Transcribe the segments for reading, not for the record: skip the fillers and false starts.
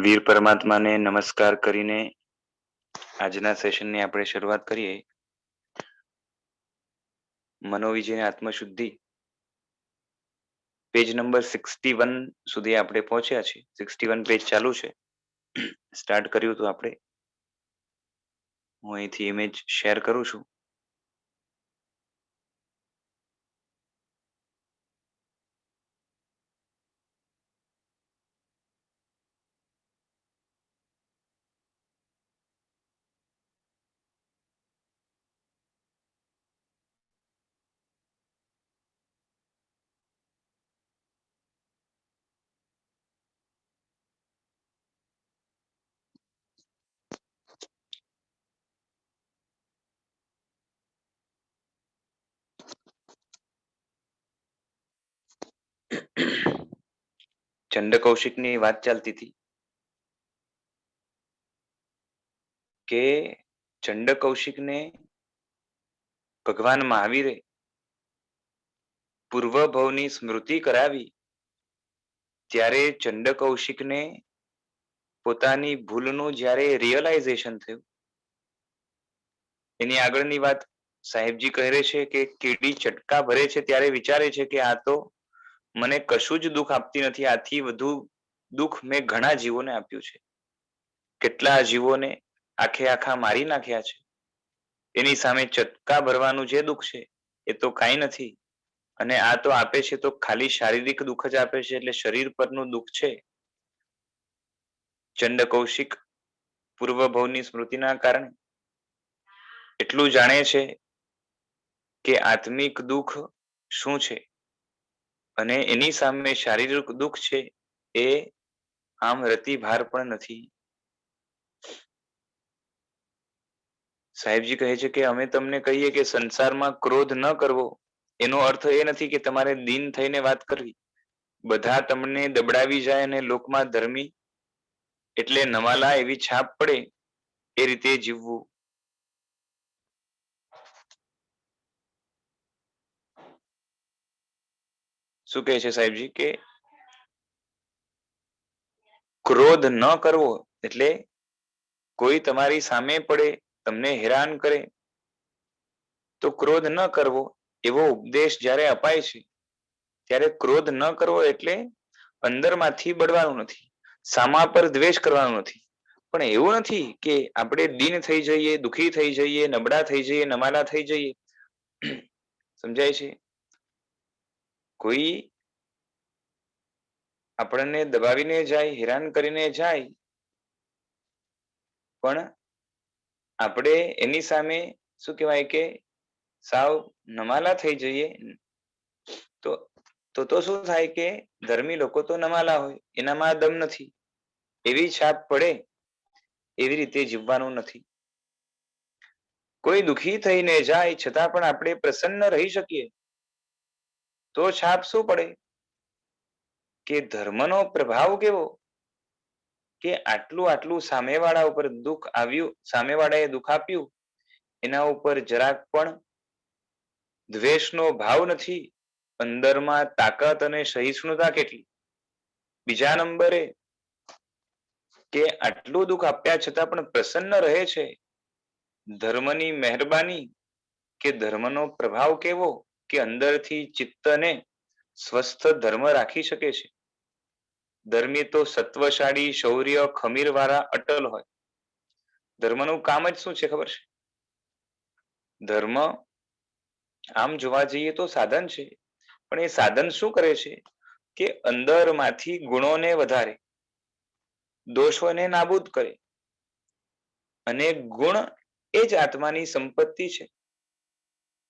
વીર પરમાત્માને નમસ્કાર કરીને આજના સેશનની આપણે શરૂઆત કરીએ. મનોવિજય આત્મશુદ્ધિ પેજ નંબર 61 સુધી આપણે પહોંચ્યા છીએ. 61 પેજ ચાલુ છે. સ્ટાર્ટ કર્યું હતું આપણે. હું અહીંથી ઇમેજ શેર કરું છું. ચંડ કૌશિકની વાત ચાલતી હતી કે ચંડ કૌશિકને ભગવાન મહાવીરે પૂર્વ ભવની સ્મૃતિ કરાવી ત્યારે ચંડ કૌશિકને પોતાની ભૂલનું જ્યારે રિયલાઇઝેશન થયું, એની આગળની વાત સાહેબજી કહે છે કે કીડી ચટકા ભરે છે ત્યારે વિચારે છે કે આ તો મને કશું જ દુઃખ આપતી નથી, આથી વધુ દુઃખ મેં ઘણા જીવોને આપ્યું છે. કેટલા જીવોને આખે આખા મારી નાખ્યા છે. એની સામે ચટકા ભરવાનું જે દુઃખ છે એ તો કાંઈ નથી. અને આ તો આપે છે તો ખાલી શારીરિક દુઃખ જ આપે છે, એટલે શરીર પરનું દુઃખ છે. ચંડ કૌશિક પૂર્વ ભવની સ્મૃતિના કારણે એટલું જાણે છે કે આત્મિક દુઃખ શું છે અને એની સામે શારીરિક દુઃખ છે એ આમ રતિભાર પણ નથી. સાહેબજી કહે છે કે અમે તમને કહીએ કે સંસારમાં ક્રોધ ન કરવો, એનો અર્થ એ નથી કે તમારે દીન થઈને વાત કરવી. બધા તમને દબડાવી જાય અને લોકમાં ધર્મી એટલે નવાલા એવી છાપ પડે એ રીતે જીવવું. શું કહે છે સાહેબજી કે ક્રોધ ન કરવો એટલે કોઈ તમારી સામે પડે, તમને હેરાન કરે તો ક્રોધ ન કરવો, એવો ઉપદેશ જ્યારે અપાય છે ત્યારે ક્રોધ ન કરવો એટલે અંદરમાંથી બળવાનું નથી, સામા પર દ્વેષ કરવાનો નથી. પણ એવું નથી કે આપણે દીન થઈ જઈએ, દુઃખી થઈ જઈએ, નબળા થઈ જઈએ, નમાલા થઈ જઈએ. સમજાય છે? કોઈ આપણને દબાવીને જાય, હેરાન કરીને જાય, પણ આપણે એની સામે શું કહેવાય કે સાવ નમાલા થઈ જઈએ તો શું થાય કે ધર્મી લોકો તો નમાલા હોય, એનામાં દમ નથી, એવી છાપ પડે એવી રીતે જીવવાનું નથી. કોઈ દુઃખી થઈને જાય છતાં પણ આપણે પ્રસન્ન રહી શકીએ તો છાપ શું પડે કે ધર્મનો પ્રભાવ કેવો કે આટલું સામેવાળા ઉપર દુઃખ આવ્યું, સામેવાળાએ દુઃખ આપ્યું, એના ઉપર જરાક પણ દ્વેષનો ભાવ નથી. અંદરમાં તાકાત અને સહિષ્ણુતા કેટલી. બીજા નંબરે કે આટલું દુઃખ આપ્યા છતાં પણ પ્રસન્ન રહે છે. ધર્મની મહેરબાની કે ધર્મનો પ્રભાવ કેવો કે અંદરથી ચિત્તને સ્વસ્થ ધર્મ રાખી શકે છે. ધર્મી તો સત્વશાળી, શૌર્ય, ખમીર વાળા અટલ હોય. ધર્મનું કામ જ શું છે ખબર છે? ધર્મ આમ જોવા જઈએ તો સાધન છે, પણ એ સાધન શું કરે છે કે અંદરમાંથી ગુણોને વધારે, દોષોને નાબૂદ કરે. અને ગુણ એ જ આત્માની સંપત્તિ છે.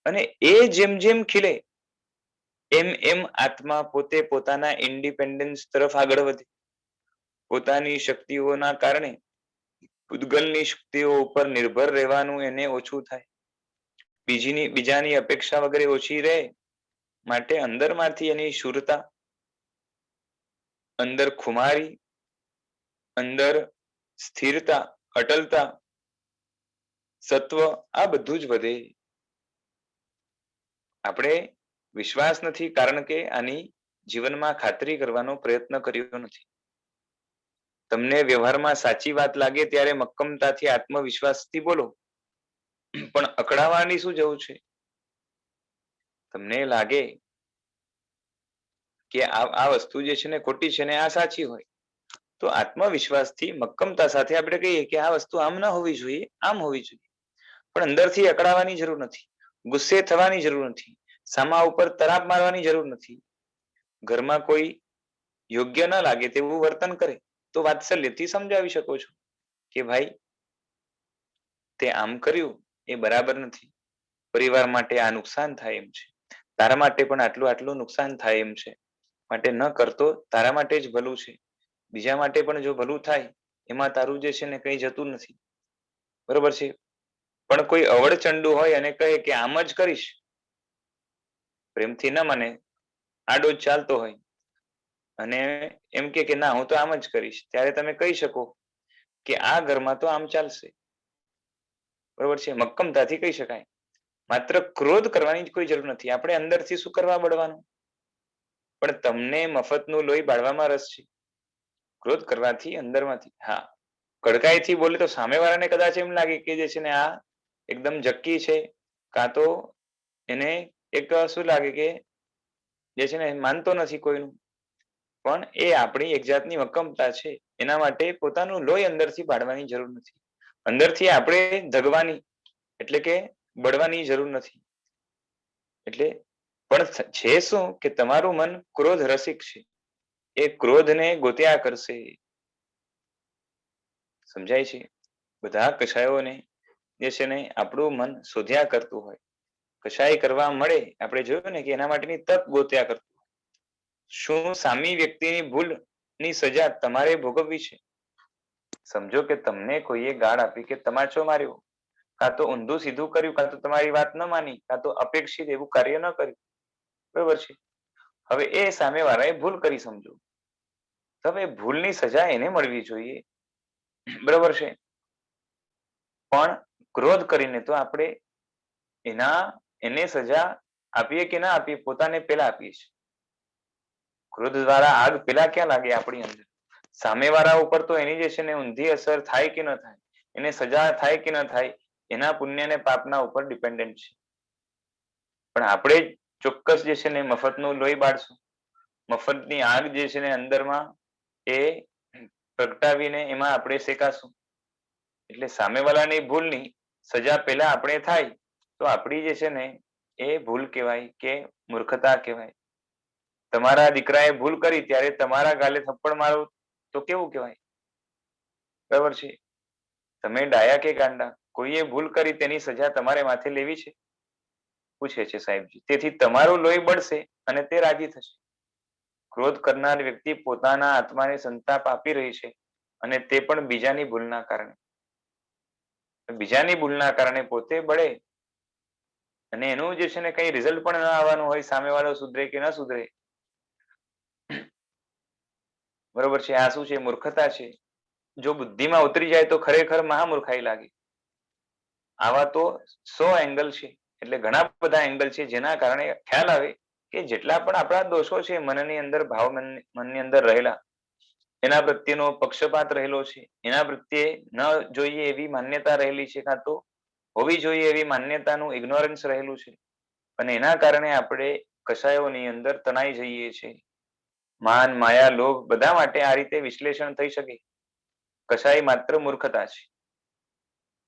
અને એ જેમ જેમ ખીલે એમ એમ આત્મા પોતે પોતાના ઇન્ડિપેન્ડન્સ તરફ આગળ વધે. પોતાની શક્તિઓના કારણે પૂતગલની શક્તિઓ ઉપર નિર્ભર રહેવાનું એને ઓછું થાય. બીજાની અપેક્ષા વગેરે ઓછી રહે માટે અંદરમાંથી એની શુરતા, અંદર ખુમારી, અંદર સ્થિરતા, અટલતા, સત્વ, આ બધું જ વધે. આપણે વિશ્વાસ નથી કારણ કે આની જીવનમાં ખાતરી કરવાનો પ્રયત્ન કર્યો નથી. તમને વ્યવહારમાં સાચી વાત લાગે ત્યારે મક્કમતાથી આત્મવિશ્વાસથી બોલો, પણ અકળાવાની શું જવું છે? તમને લાગે કે આ વસ્તુ જે છે ને ખોટી છે ને આ સાચી હોય, તો આત્મવિશ્વાસથી મક્કમતા સાથે આપણે કહીએ કે આ વસ્તુ આમ ન હોવી જોઈએ, આમ હોવી જોઈએ. પણ અંદરથી અકળાવાની જરૂર નથી, ગુસ્સે થવાની જરૂર નથી, સામા ઉપર તરાપ મારવાની જરૂર નથી. ઘરમાં કોઈ યોગ્ય ન લાગે તેવું વર્તન કરે તો વાત્સલ્યથી સમજાવી શકો છો કે ભાઈ તે આમ કર્યું એ બરાબર નથી, પરિવાર માટે આ નુકસાન થાય એમ છે, તારા માટે પણ આટલું આટલું નુકસાન થાય એમ છે, માટે ન કરતો તારા માટે જ ભલું છે, બીજા માટે પણ જો ભલું થાય એમાં તારું જે છે ને કઈ જતું નથી, બરોબર છે. પણ કોઈ અવળચંડુ હોય અને કહે કે આમ જ કરીશ, પ્રેમથી ન માને, આડો જ ચાલતો હોય અને એમ કે ના હું તો આમ જ કરીશ, ત્યારે તમે કહી શકો કે આ ઘરમાં તો આમ ચાલશે, બરોબર છે. મક્કમતાથી કહી શકાય. માત્ર ક્રોધ કરવાની જ કોઈ જરૂર નથી, આપણે અંદરથી શું કરવા બળવાનું? પણ તમને મફતનું લોહી બાળવામાં રસ છે, ક્રોધ કરવાથી અંદરમાંથી, હા, કડકાઈથી બોલે તો સામેવાળાને કદાચ એમ લાગે કે જે છે ને આ એકદમ જક્કી છે, કાં તો એને એક શું લાગે કે જે છે ને માનતો નથી કોઈનું, પણ એ આપણી એક જાતની મક્કમતા છે. એના માટે પોતાનું લોહી અંદરથી બાળવાની જરૂર નથી, અંદરથી આપણે ધગવાની એટલે કે બળવાની જરૂર નથી. એટલે પણ છે શું કે તમારું મન ક્રોધ રસિક છે, એ ક્રોધને ગોત્યા કરશે. સમજાય છે? બધા કષાયોને જે છે ને આપણું મન શોધ્યા કરતું હોય, કશાય કરવા મળે આપણે જોયું ને કે એના માટેની તક ગોત્યા કરતું. શું સામી વ્યક્તિની ભૂલની સજા તમારે ભોગવવી છે? સમજો કે તમને કોઈએ ગાળ આપી કે તમાચો માર્યો, કાં તો ઊંધું સીધું કર્યું, કાં તો તમારી વાત ન માની, કાં તો અપેક્ષિત એવું કાર્ય ન કર્યું, બરોબર છે. હવે એ સામેવાળાએ ભૂલ કરી સમજો, હવે ભૂલની સજા એને મળવી જોઈએ, બરોબર છે. પણ ક્રોધ કરીને તો આપણે એને સજા આપીએ કે ના આપીએ, પોતાને પેલા આપીએ છીએ. ક્રોધ દ્વારા આગ પેલા ક્યાં લાગે આપણી અંદર? સામેવાળા ઉપર તો એની જે છે ને ઊંધી અસર થાય કે ન થાય, એને સજા થાય કે ન થાય, એના પુણ્ય અને પાપના ઉપર ડિપેન્ડન્ટ છે. પણ આપણે ચોક્કસ જે છે ને મફતનું લોહી બાળશું, મફતની આગ જે છે ને અંદરમાં એ પ્રગટાવીને એમાં આપણે શેકાશું. એટલે સામેવાળાની ભૂલની સજા પહેલા આપણે થાય તો આપણી જે છે ને એ ભૂલ કહેવાય કે મૂર્ખતા કહેવાય. તમારા દીકરાએ ભૂલ કરી ત્યારે તમારા ગાલે થપ્પડ મારો તો કેવું કહેવાય? બરાબર છે. તમે ડાયા કે ગાંડા? કોઈએ ભૂલ કરી તેની સજા તમારે માથે લેવી છે? પૂછે છે સાહેબજી. તેથી તમારું લોહી બળશે અને તે રાજી થશે. ક્રોધ કરનાર વ્યક્તિ પોતાના આત્માને સંતાપ આપી રહી છે અને તે પણ બીજાની ભૂલના કારણે. બીજાની ભૂલના કારણે પોતે બળે અને એનું જે છે ને કઈ રિઝલ્ટ પણ ન આવવાનું હોય, સામેવાળો સુધરે કે ન સુધરે, બરોબર છે. આ શું છે? મૂર્ખતા છે. જો બુદ્ધિમાં ઉતરી જાય તો ખરેખર મહામૂર્ખાઈ લાગે. આવા તો 100 એંગલ છે, એટલે ઘણા બધા એંગલ છે જેના કારણે ખ્યાલ આવે કે જેટલા પણ આપણા દોષો છે મનની અંદર, ભાવ મનની અંદર રહેલા, એના પ્રત્યેનો પક્ષપાત રહેલો છે, એના પ્રત્યે ન જોઈએ એવી માન્યતા રહેલી છે, કાં તો હોવી જોઈએ એવી માન્યતાનું ઇગ્નોરન્સ રહેલું છે, અને એના કારણે આપણે કષાયોની અંદર તણાઈ જઈએ છીએ. માન, માયા, લોભ બધા માટે આ રીતે વિશ્લેષણ થઈ શકે. કષાય માત્ર મૂર્ખતા છે.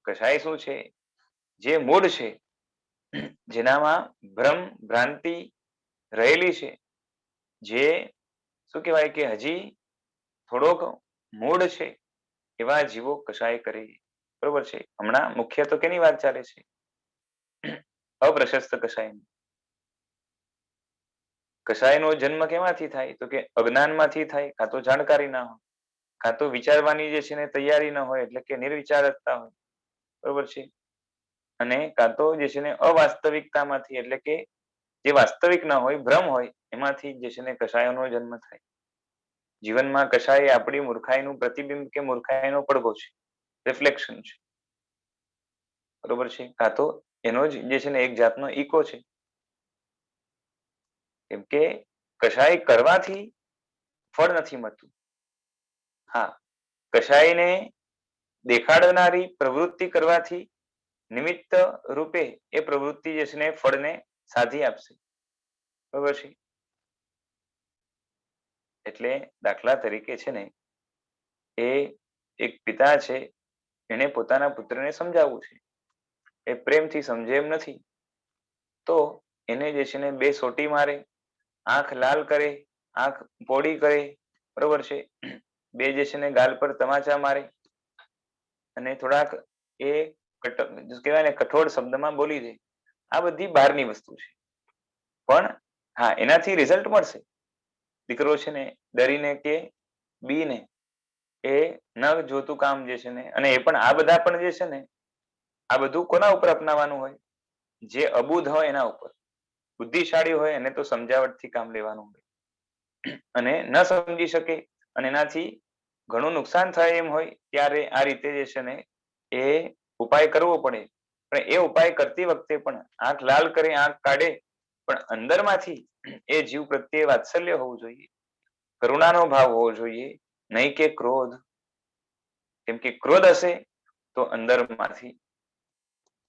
કષાય શું છે? જે મૂળ છે, જેનામાં ભ્રમ ભ્રાંતિ રહેલી છે, જે શું કહેવાય કે હજી થોડોક મૂળ છે, એવા જીવો કષાય કરે, બરોબર છે. હમણાં મુખ્ય તો કેની વાત ચાલે છે? અપ્રશસ્ત કષાય. કષાયનો જન્મ કેમાંથી થાય? તો કે અજ્ઞાનમાંથી થાય, કાં તો જાણકારી ના હોય, કાં તો વિચારવાની જે છે ને તૈયારી ન હોય, એટલે કે નિર્વિચારકતા હોય, બરોબર છે. અને કાં તો જે છે ને અવાસ્તવિકતામાંથી, એટલે કે જે વાસ્તવિક ના હોય, ભ્રમ હોય, એમાંથી જે છે ને કષાયોનો જન્મ થાય. જીવનમાં કશાય આપણી મૂર્ખાઈનું પ્રતિબિંબ કે મૂર્ખાઈનો પડઘો છે, રિફ્લેક્શન છે, બરોબર છે. કાં તો એનો જ જે છે ને એક જાતનો ઇકો છે. કેમ કે કશાય કરવાથી ફળ નથી મળતું. હા, કશાયને દેખાડનારી પ્રવૃત્તિ કરવાથી નિમિત્ત રૂપે એ પ્રવૃત્તિ જે છે ને ફળને સાધી આપશે. બરોબર છે. એટલે દાખલા તરીકે છે ને એ એક પિતા છે, એને પોતાના પુત્રને સમજાવવું છે, એ પ્રેમથી સમજે એમ નથી, તો એને જે છે ને બે સોટી મારે, આંખ લાલ કરે, આંખ પોડી કરે, બરોબર છે, બે જે છે ને ગાલ પર તમાચા મારે અને થોડાક એ કહેવાય ને કઠોળ શબ્દમાં બોલી દે. આ બધી બહારની વસ્તુ છે, પણ હા એનાથી રિઝલ્ટ મળશે. દીકરો છે ને ડરીને કે બીને એ ન જોતું કામ જે છે ને, અને એ પણ આ બધા પણ જે છે ને આ બધું કોના ઉપર અપનાવવાનું હોય? જે અબુધ હોય એના ઉપર. બુદ્ધિશાળી હોય એને તો સમજાવટથી કામ લેવાનું હોય, અને ન સમજી શકે અને એનાથી ઘણું નુકસાન થાય એમ હોય ત્યારે આ રીતે જે છે ને એ ઉપાય કરવો પડે. પણ એ ઉપાય કરતી વખતે પણ આંખ લાલ કરી આંખ કાઢે, પણ અંદરમાંથી એ જીવ પ્રત્યે વાત્સલ્ય હોવું જોઈએ, કરુણાનો ભાવ હોવો જોઈએ, નહીં કે ક્રોધ. કેમ કે ક્રોધ હશે તો અંદરમાંથી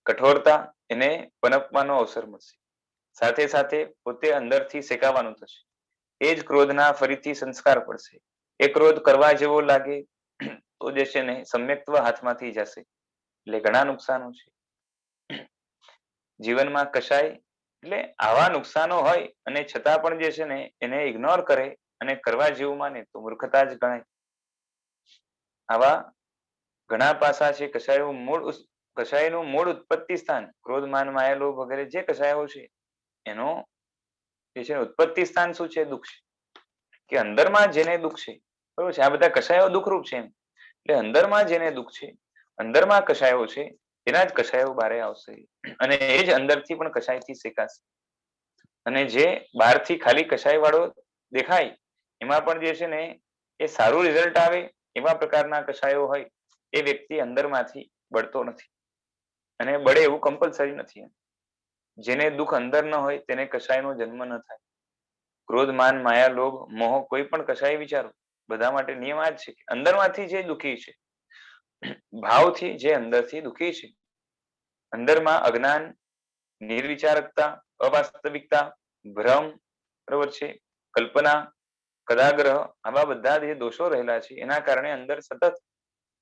કઠોરતા એને પનપવાનો અવસર મળશે, સાથે સાથે પોતે અંદરથી શેકાવાનું થશે. એ જ ક્રોધના ફરીથી સંસ્કાર પડશે. એ ક્રોધ કરવા જેવો લાગે તો જે છે ને સમ્યક્ત્વ હાથમાંથી જશે. એટલે ઘણા નુકસાનો છે જીવનમાં. કશાય એટલે આવા નુકસાનો હોય અને છતાં પણ જે છે ને એને ઇગ્નોર કરે અને કરવા જેવું માને તો મૂર્ખતા જ ગણાય. આવા ઘણા પાસા છે. કશાયનું મૂળ ઉત્પત્તિ સ્થાન ક્રોધ, માન, માયા, લોભ વગેરે જે કશાયો છે એનો જે છે ઉત્પત્તિ સ્થાન શું છે? દુઃખ છે. કે અંદરમાં જેને દુઃખ છે, બરોબર છે, આ બધા કશાયો દુઃખરૂપ છે એમ. એટલે અંદરમાં જેને દુઃખ છે, અંદરમાં કશાયો છે, એના જ કશાયો બારે આવશે, અને એ જ અંદરથી પણ કશાયથી શેકાશે. અને જે બહારથી ખાલી કશાય વાળો દેખાય એમાં પણ જે છે ને એ સારું રિઝલ્ટ આવે એવા પ્રકારના કશાયો હોય, એ વ્યક્તિ અંદરમાંથી બળતો નથી, અને બળે એવું કમ્પલસરી નથી. જેને દુઃખ અંદર ન હોય તેને કશાયનો જન્મ ન થાય. ક્રોધ, માન, માયા, લોભ, મોહ કોઈ પણ કશાય વિચારો બધા માટે નિયમ આ જ છે કે અંદરમાંથી જે દુઃખી છે, ભાવથી જે અંદરથી દુઃખી છે, અંદરમાં અજ્ઞાન, નિર્વિચારકતા, અવાસ્તવિકતા, ભ્રમ, બરોબર છે, કલ્પના, કદાગ્રહ, આવા બધા જે દોષો રહેલા છે એના કારણે અંદર સતત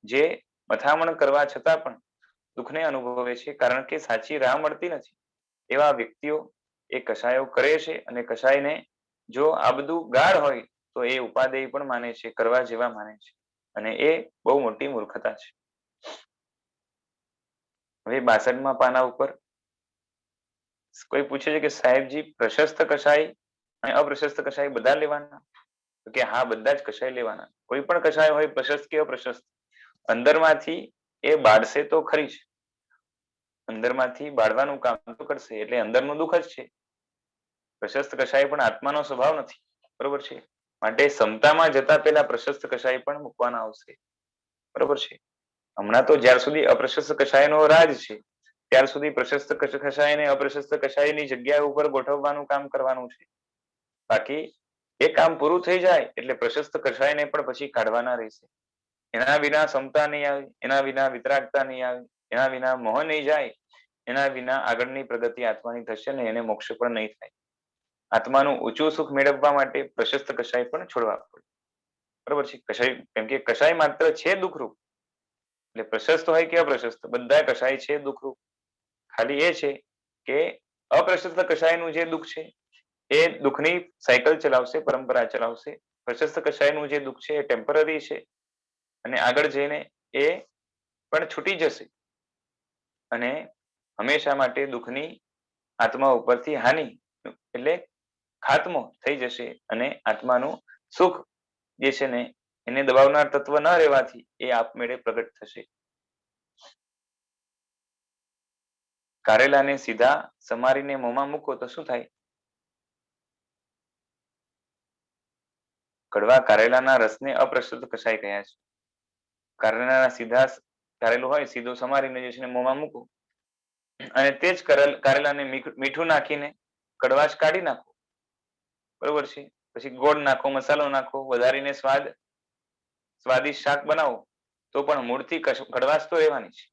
જે મથામણ કરવા છતાં પણ દુઃખને અનુભવે છે, કારણ કે સાચી રાહ મળતી નથી. એવા વ્યક્તિઓ એ કશાયો કરે છે, અને કશાયને જો આ બધું ગાઢ હોય તો એ ઉપાદેય પણ માને છે, કરવા જેવા માને છે, અને એ બહુ મોટી મૂર્ખતા છે. હવે 62મા પાના ઉપર કોઈ પૂછે છે કે સાહેબજી પ્રશસ્ત કશાય અને અપ્રશસ્ત કશાય બધા લેવાના? તો કે હા, બધા જ કશાય લેવાના. કોઈ પણ કશાય હોય, પ્રશસ્ત કે અપ્રશસ્ત, અંદરમાંથી એ બાળશે તો ખરી જ. અંદરમાંથી બાળવાનું કામ તો કરશે, એટલે અંદરનું દુઃખ જ છે. પ્રશસ્ત કશાય પણ આત્માનો સ્વભાવ નથી, બરોબર છે. માટે સમતામાં જતા પહેલા પ્રશસ્ત કશાય પણ મૂકવાના આવશે, બરોબર છે. હમણાં તો જ્યાર સુધી અપ્રશસ્ત કશાયનો રાજ છે ત્યાર સુધી પ્રશસ્ત કશાય અને અપ્રશસ્ત કશાયની જગ્યા ઉપર ગોઠવવાનું કામ કરવાનું છે. બાકી એ કામ પૂરું થઈ જાય એટલે પ્રશસ્ત કશાયને પણ પછી કાઢવાના રહેશે. એના વિના સમતા નહીં આવે, એના વિના વિતરાગતા નહીં આવે, એના વિના મોહ નહીં જાય, એના વિના આગળની પ્રગતિ આત્માની થશે ને એને મોક્ષ પણ નહીં થાય. આત્માનું ઊંચું સુખ મેળવવા માટે પ્રશસ્ત કશાય પણ છોડવા પડે, બરોબર છે. કશાય કેમ કે કશાય માત્ર છે દુઃખરૂપ, એટલે પ્રશસ્ત હોય કે અપ્રશસ્ત બધા કશાય છે દુઃખરૂપ. ખાલી એ છે કે અપ્રશસ્ત કશાયનું જે દુઃખ છે એ દુઃખની સાયકલ ચલાવશે, પરંપરા ચલાવશે. પ્રશસ્ત કશાયનું જે દુઃખ છે એ ટેમ્પરરી છે, અને આગળ જઈને એ પણ છૂટી જશે, અને હંમેશા માટે દુઃખની આત્મા ઉપરથી હાનિ એટલે ખાત્મો થઈ જશે, અને આત્માનું સુખ જે છે ને એને દબાવનાર તત્વ ન રહેવાથી એ આપમેળે પ્રગટ થશે. કારેલાને સીધા સમારીને મોંમાં મૂકો તો શું થાય? કડવા કારેલાના રસને અપ્રશસ્ત કશાય કહ્યા છે. કારેલાના સીધા કારેલું હોય સીધું સમારીને જે છે મોંમાં મૂકો, અને તે જ કારેલાને મીઠું નાખીને કડવાશ કાઢી નાખો, બરોબર છે. પછી ગોળ નાખો, મસાલો નાખો, વધારીને સ્વાદ સ્વાદિષ્ટ શાક બનાવો તો પણ મૂળથી કડવાશ તો રહેવાની છે.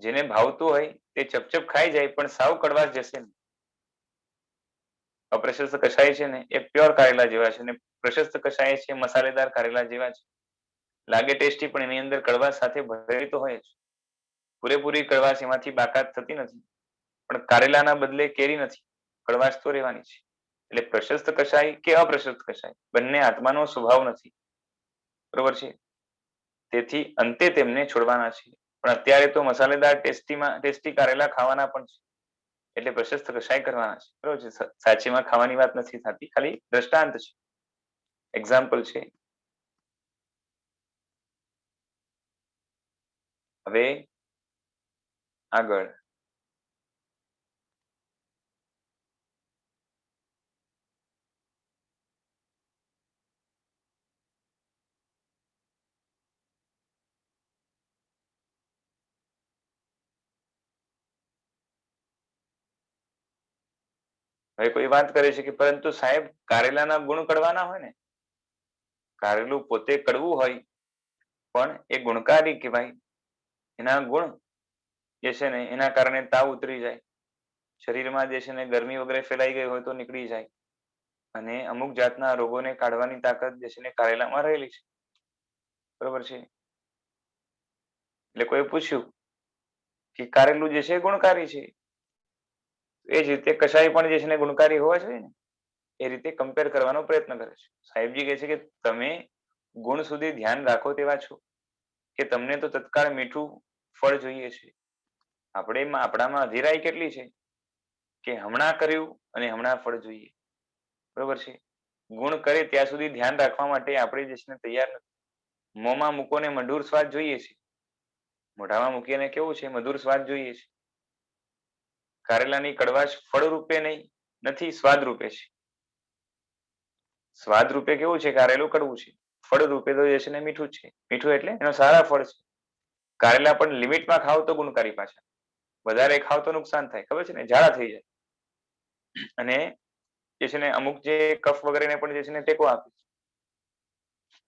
જેને ભાવતું હોય તે ચપચપ ખાઈ જાય પણ સાવ કડવાશ જશે નહીં. અપ્રશસ્ત કષાય છે ને એ પ્યોર કારેલા જેવા છે ને પ્રશસ્ત કષાય છે મસાલેદાર કારેલા જેવા છે. લાગે ટેસ્ટી પણ એની અંદર કડવાશ સાથે ભરેલી તો હોય જ. પૂરેપૂરી કડવાશ એમાંથી બાકાત થતી નથી. પણ કારેલાના બદલે કેરી નથી, કડવાશ તો રહેવાની છે. એટલે પ્રશસ્ત કષાય કે અપ્રશસ્ત કષાય બંને આત્માનો સ્વભાવ નથી. બરોબર છે. તેથી અંતે તેમને છોડવાના છે. પણ અત્યારે તો મસાલેદાર ટેસ્ટી કારેલા ખાવાના પણ છે. એટલે પ્રશસ્ત કષાય કરવાના છે. બરોબર છે. સાચીમાં ખાવાની વાત નથી થતી, ખાલી દ્રષ્ટાંત છે, એક્ઝામ્પલ છે. હવે આગળ હવે કોઈ વાત કરે છે કે પરંતુ સાહેબ કારેલાના ગુણ કડવાના હોય ને. કારેલું પોતે કડવું હોય પણ એ ગુણકારી કહેવાય. એના ગુણ જે છે ને એના કારણે તાવ ઉતરી જાય, શરીરમાં જે છે ને ગરમી વગેરે ફેલાઈ ગઈ હોય તો નીકળી જાય અને અમુક જાતના રોગોને કાઢવાની તાકાત જે છે ને કારેલામાં રહેલી છે. બરોબર છે. એટલે કોઈ પૂછ્યું કે કારેલું જે છે એ ગુણકારી છે, એ જ રીતે કષાય પણ જે છે ને ગુણકારી હોવા જોઈએ ને, એ રીતે કમ્પેર કરવાનો પ્રયત્ન કરે છે. સાહેબજી કહે છે કે તમે ગુણ સુધી ધ્યાન રાખો તેવા છો કે તમને તો તત્કાળ મીઠું ફળ જોઈએ છે. આપણામાં અધીરાઈ કેટલી છે કે હમણાં કર્યું અને હમણાં ફળ જોઈએ. બરોબર છે. ગુણ કરે ત્યાં સુધી ધ્યાન રાખવા માટે આપણે જે છે ને તૈયાર નથી. મોંમાં મૂકોને મધુર સ્વાદ જોઈએ છે, મોઢામાં મૂકીને કેવું છે મધુર સ્વાદ જોઈએ છે. કારેલાની કડવાશ ફળ રૂપે નથી, સ્વાદ રૂપે છે. સ્વાદ રૂપે કેવું છે કારેલું કડવું છે, ફળ રૂપે તો જે છે ને મીઠું છે. મીઠું એટલે એનો સારા ફળ છે. કારેલા પણ લિમિટમાં ખાવ તો ગુણકારી પાછા, વધારે ખાવ તો નુકસાન થાય, ખબર છે ને, ઝાડા થઈ જાય. અને જે છે ને અમુક જે કફ વગેરેને પણ જે છે ને ટેકો આપે છે.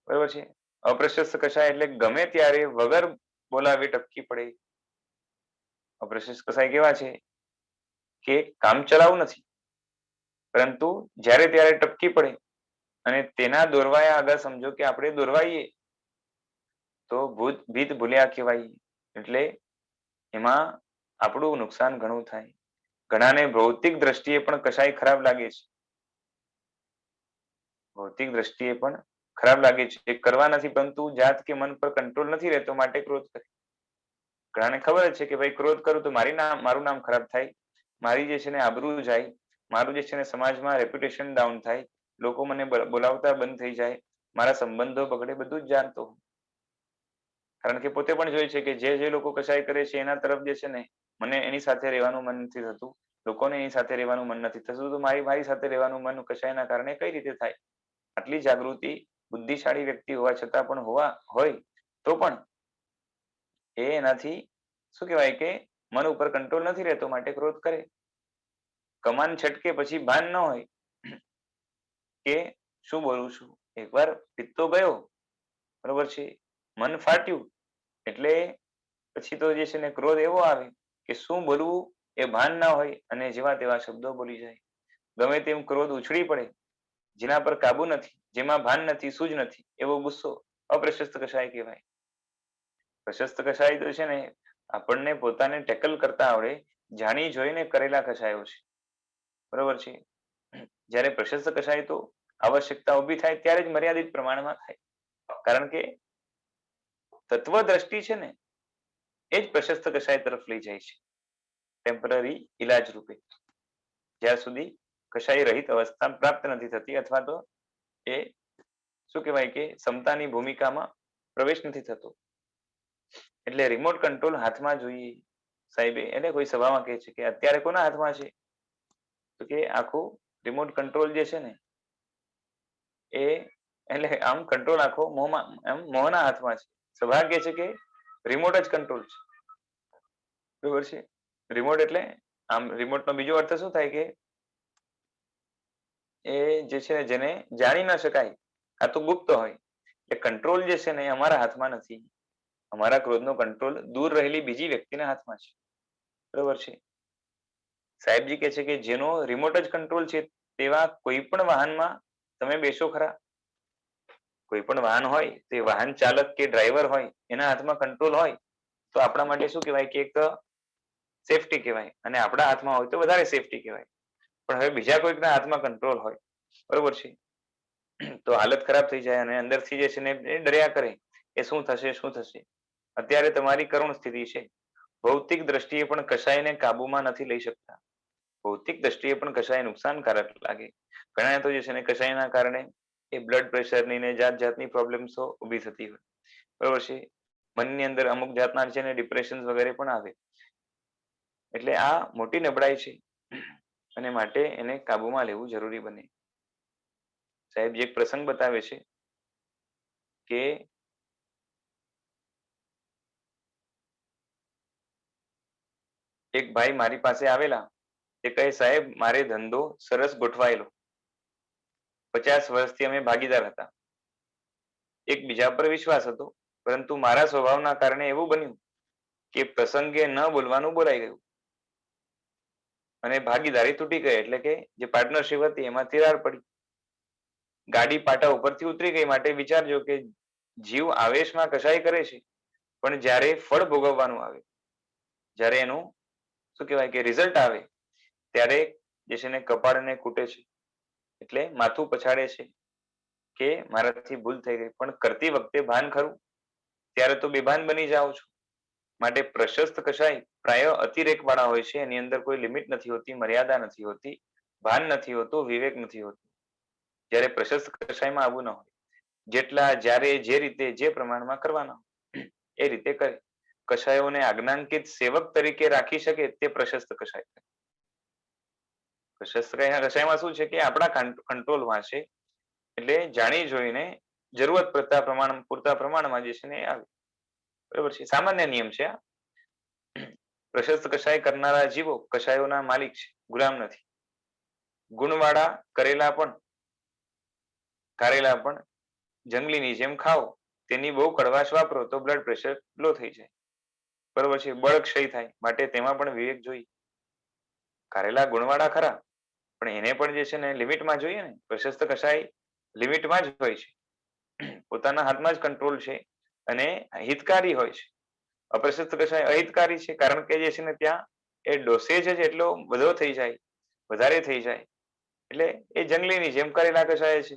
બરોબર છે. અપ્રશસ્ત કષાય એટલે ગમે ત્યારે વગર બોલાવે ટપકી પડે. અપ્રશસ્ત કષાય કેવા છે કે કામ ચલાવું નથી, પરંતુ જ્યારે ત્યારે ટપકી પડે અને તેના દોરવાયા આગળ સમજો કે આપણે દોરવાઈએ તો ભીત ભૂલ્યા કહેવાય. એટલે એમાં આપણું નુકસાન ઘણું થાય. ઘણાને ભૌતિક દ્રષ્ટિએ પણ કશાય ખરાબ લાગે છે. ભૌતિક દ્રષ્ટિએ પણ ખરાબ લાગે છે. એ કરવા નથી, પરંતુ જાત કે મન પર કંટ્રોલ નથી રહેતો માટે ક્રોધ કરે. ઘણાને ખબર છે કે ભાઈ ક્રોધ કરું તો મારું નામ ખરાબ થાય, મારી જે છે ને આબરૂ જાય, મારું જે છે ને સમાજમાં રેપ્યુટેશન ડાઉન થાય, લોકો મને બોલાવતા બંધ થઈ જાય, મારા સંબંધો બગડે, બધું જ જાણતો. કારણ કે પોતે પણ જોઈ છે કે જે લોકો કશાય કરે છે એના તરફ જે છે ને મને એની સાથે રહેવાનું મન નથી થતું, લોકોને એની સાથે રહેવાનું મન નથી થતું, તો મારી સાથે રહેવાનું મન કશાયના કારણે કઈ રીતે થાય. આટલી જાગૃતિ બુદ્ધિશાળી વ્યક્તિ હોવા છતાં પણ હોય તો પણ એનાથી શું કહેવાય કે મન ઉપર કંટ્રોલ નથી રહેતો માટે ક્રોધ કરે. કમાન છટકે પછી ભાન ન હોય કે શું બોલું છું. એકવાર પિત્તો ગયો, બરોબર છે, મન ફાટ્યું એટલે પછી તો જે છે ને ક્રોધ એવો આવે કે શું બોલવું એ ભાન ના હોય અને જેવા તેવા શબ્દો બોલી જાય. ગમે તેમ ક્રોધ ઉછળી પડે, જેના પર કાબુ નથી, જેમાં ભાન નથી, સૂઝ નથી, એવો ગુસ્સો અપ્રશસ્ત કષાય કહેવાય. પ્રશસ્ત કષાય તો છે ને આપણને પોતાને ટેકલ કરતા આવડે, જાણી જોઈને કરેલા કષાયો છે. બરોબર છે. જ્યારે પ્રશસ્ત કષાય તો આવશ્યકતા ઉભી થાય ત્યારે જ મર્યાદિત પ્રમાણમાં થાય. કારણ કે તત્વદ્રષ્ટિ છે ને એ જ પ્રશસ્ત કષાય તરફ લઈ જાય છે, ટેમ્પરરી ઇલાજ રૂપે. જ્યાં સુધી કષાય રહિત અવસ્થા પ્રાપ્ત નથી થતી અથવા તો એ શું કહેવાય કે ક્ષમતાની ભૂમિકામાં પ્રવેશ નથી થતો. એટલે રિમોટ કંટ્રોલ હાથમાં જોઈએ સાહેબે. એને કોઈ સભામાં કહે છે કે અત્યારે કોના હાથમાં છે, તો કે આખું રિમોટ કંટ્રોલ જે છે ને એ એટલે આમ કંટ્રોલ આખો મોહના હાથમાં છે. સભા કહે છે કે રિમોટ જ કંટ્રોલ છે. બરોબર છે. રિમોટ એટલે આમ રિમોટનો બીજો અર્થ શું થાય કે એ જે છે જેને જાણી ના શકાય, આ તો ગુપ્ત હોય, એ કંટ્રોલ જે છે ને એ અમારા હાથમાં નથી. અમારા ક્રોધનો કંટ્રોલ દૂર રહેલી બીજી વ્યક્તિના હાથમાં છે. બરોબર છે. સાહેબજી કહે છે કે જેનો રિમોટ જ કંટ્રોલ છે તેવા કોઈ પણ વાહનમાં તમે બેસો ખરા? કોઈ પણ વાહન હોય તે વાહન ચાલક કે ડ્રાઈવર હોય એના હાથમાં કંટ્રોલ હોય તો આપણા માટે શું કહેવાય કે એક સેફટી કહેવાય, અને આપણા હાથમાં હોય તો વધારે સેફટી કહેવાય. પણ હવે બીજા કોઈકના હાથમાં કંટ્રોલ હોય, બરોબર છે, તો હાલત ખરાબ થઈ જાય અને અંદરથી જે છે ને એ ડર્યા કરે એ શું થશે શું થશે. અત્યારે તમારી કરુણ સ્થિતિ છે. ભૌતિક દ્રષ્ટિએ પણ કશાયને કાબુમાં નથી લઈ શકતા. ભૌતિક દ્રષ્ટિએ પણ કશાય નુકસાનકારક લાગે. ઘણા તો જે છે ને કશાયના કારણે એ બ્લડ પ્રેશરની ને જાત જાતની પ્રોબ્લેમ્સો ઊભી થતી હોય, બરોબર છે. મનની અંદર અમુક જાતના છે ને ડિપ્રેશન વગેરે પણ આવે. એટલે આ મોટી નબળાઈ છે અને માટે એને કાબુમાં લેવું જરૂરી બને. સાહેબ એક પ્રસંગ બતાવે છે કે એક ભાઈ મારી પાસે આવેલા, તે કહે સાહેબ મારે ધંધો સરસ ગોઠવાયેલો, 50 વર્ષથી અમે ભાગીદાર હતા, એકબીજા પર વિશ્વાસ હતો, પરંતુ મારા સ્વભાવના કારણે એવું બન્યું કે પ્રસંગે ન બોલવાનું બોલાઈ ગયું અને ભાગીદારી તૂટી ગઈ. એટલે કે જે પાર્ટનરશિપ હતી એમાં તિરાડ પડી. ગાડી પાટા ઉપરથી ઉતરી ગઈ. માટે વિચારજો કે જીવ આવેશમાં કશાય કરે છે, પણ જ્યારે ફળ ભોગવવાનું આવે, જ્યારે એનું શું કહેવાય કે રિઝલ્ટ આવે ત્યારે જે છે ને કપાળને કૂટે છે, એટલે માથું પછાડે છે કે મારાથી ભૂલ થઈ ગઈ. પણ કરતી વખતે ભાન ખરું? ત્યારે તો બેભાન બની જાઓ છો. માટે પ્રશસ્ત કશાય પ્રાય અતિરેક વાળા હોય છે. એની અંદર કોઈ લિમિટ નથી હોતી, મર્યાદા નથી હોતી, ભાન નથી હોતું, વિવેક નથી હોતું. જ્યારે પ્રશસ્ત કશાયમાં આવું ન હોય. જેટલા જ્યારે જે રીતે જે પ્રમાણમાં કરવાના એ રીતે કરે. કશાયોને આજ્ઞાંકિત સેવક તરીકે રાખી શકે તે પ્રશસ્ત કશાય. પ્રશસ્ત કશાયમાં શું છે કે આપણા કંટ્રોલમાં છે, એટલે જાણી જોઈને જરૂરત પૂરતા પ્રમાણમાં જે છે ને એ આવે. બરોબર છે. સામાન્ય નિયમ છે આ. પ્રશસ્ત કશાય કરનારા જીવો કશાયોના માલિક છે, ગુલામ નથી. ગુણવાળા કારેલા પણ જંગલીની જેમ ખાઓ, તેની બહુ કડવાશ વાપરો તો બ્લડ પ્રેશર લો થઈ જાય, બરોબર છે. બળ ક્ષય થાય, માટે તેમાં પણ વિવેક જોઈએ. કારેલા ગુણવાળા ખરા, પણ એને પણ જે છે ને લિમિટમાં જોઈએ ને. પ્રશસ્ત કશાય લિમિટમાં જ હોય છે, પોતાના હાથમાં જ કંટ્રોલ છે અને હિતકારી હોય છે. અપ્રશસ્ત કશાય અહિતકારી છે, કારણ કે જે છે ને ત્યાં એ ડોસેજ જ એટલો બધો થઈ જાય, વધારે થઈ જાય, એટલે એ જંગલીની જેમ કરેલા કશાય છે.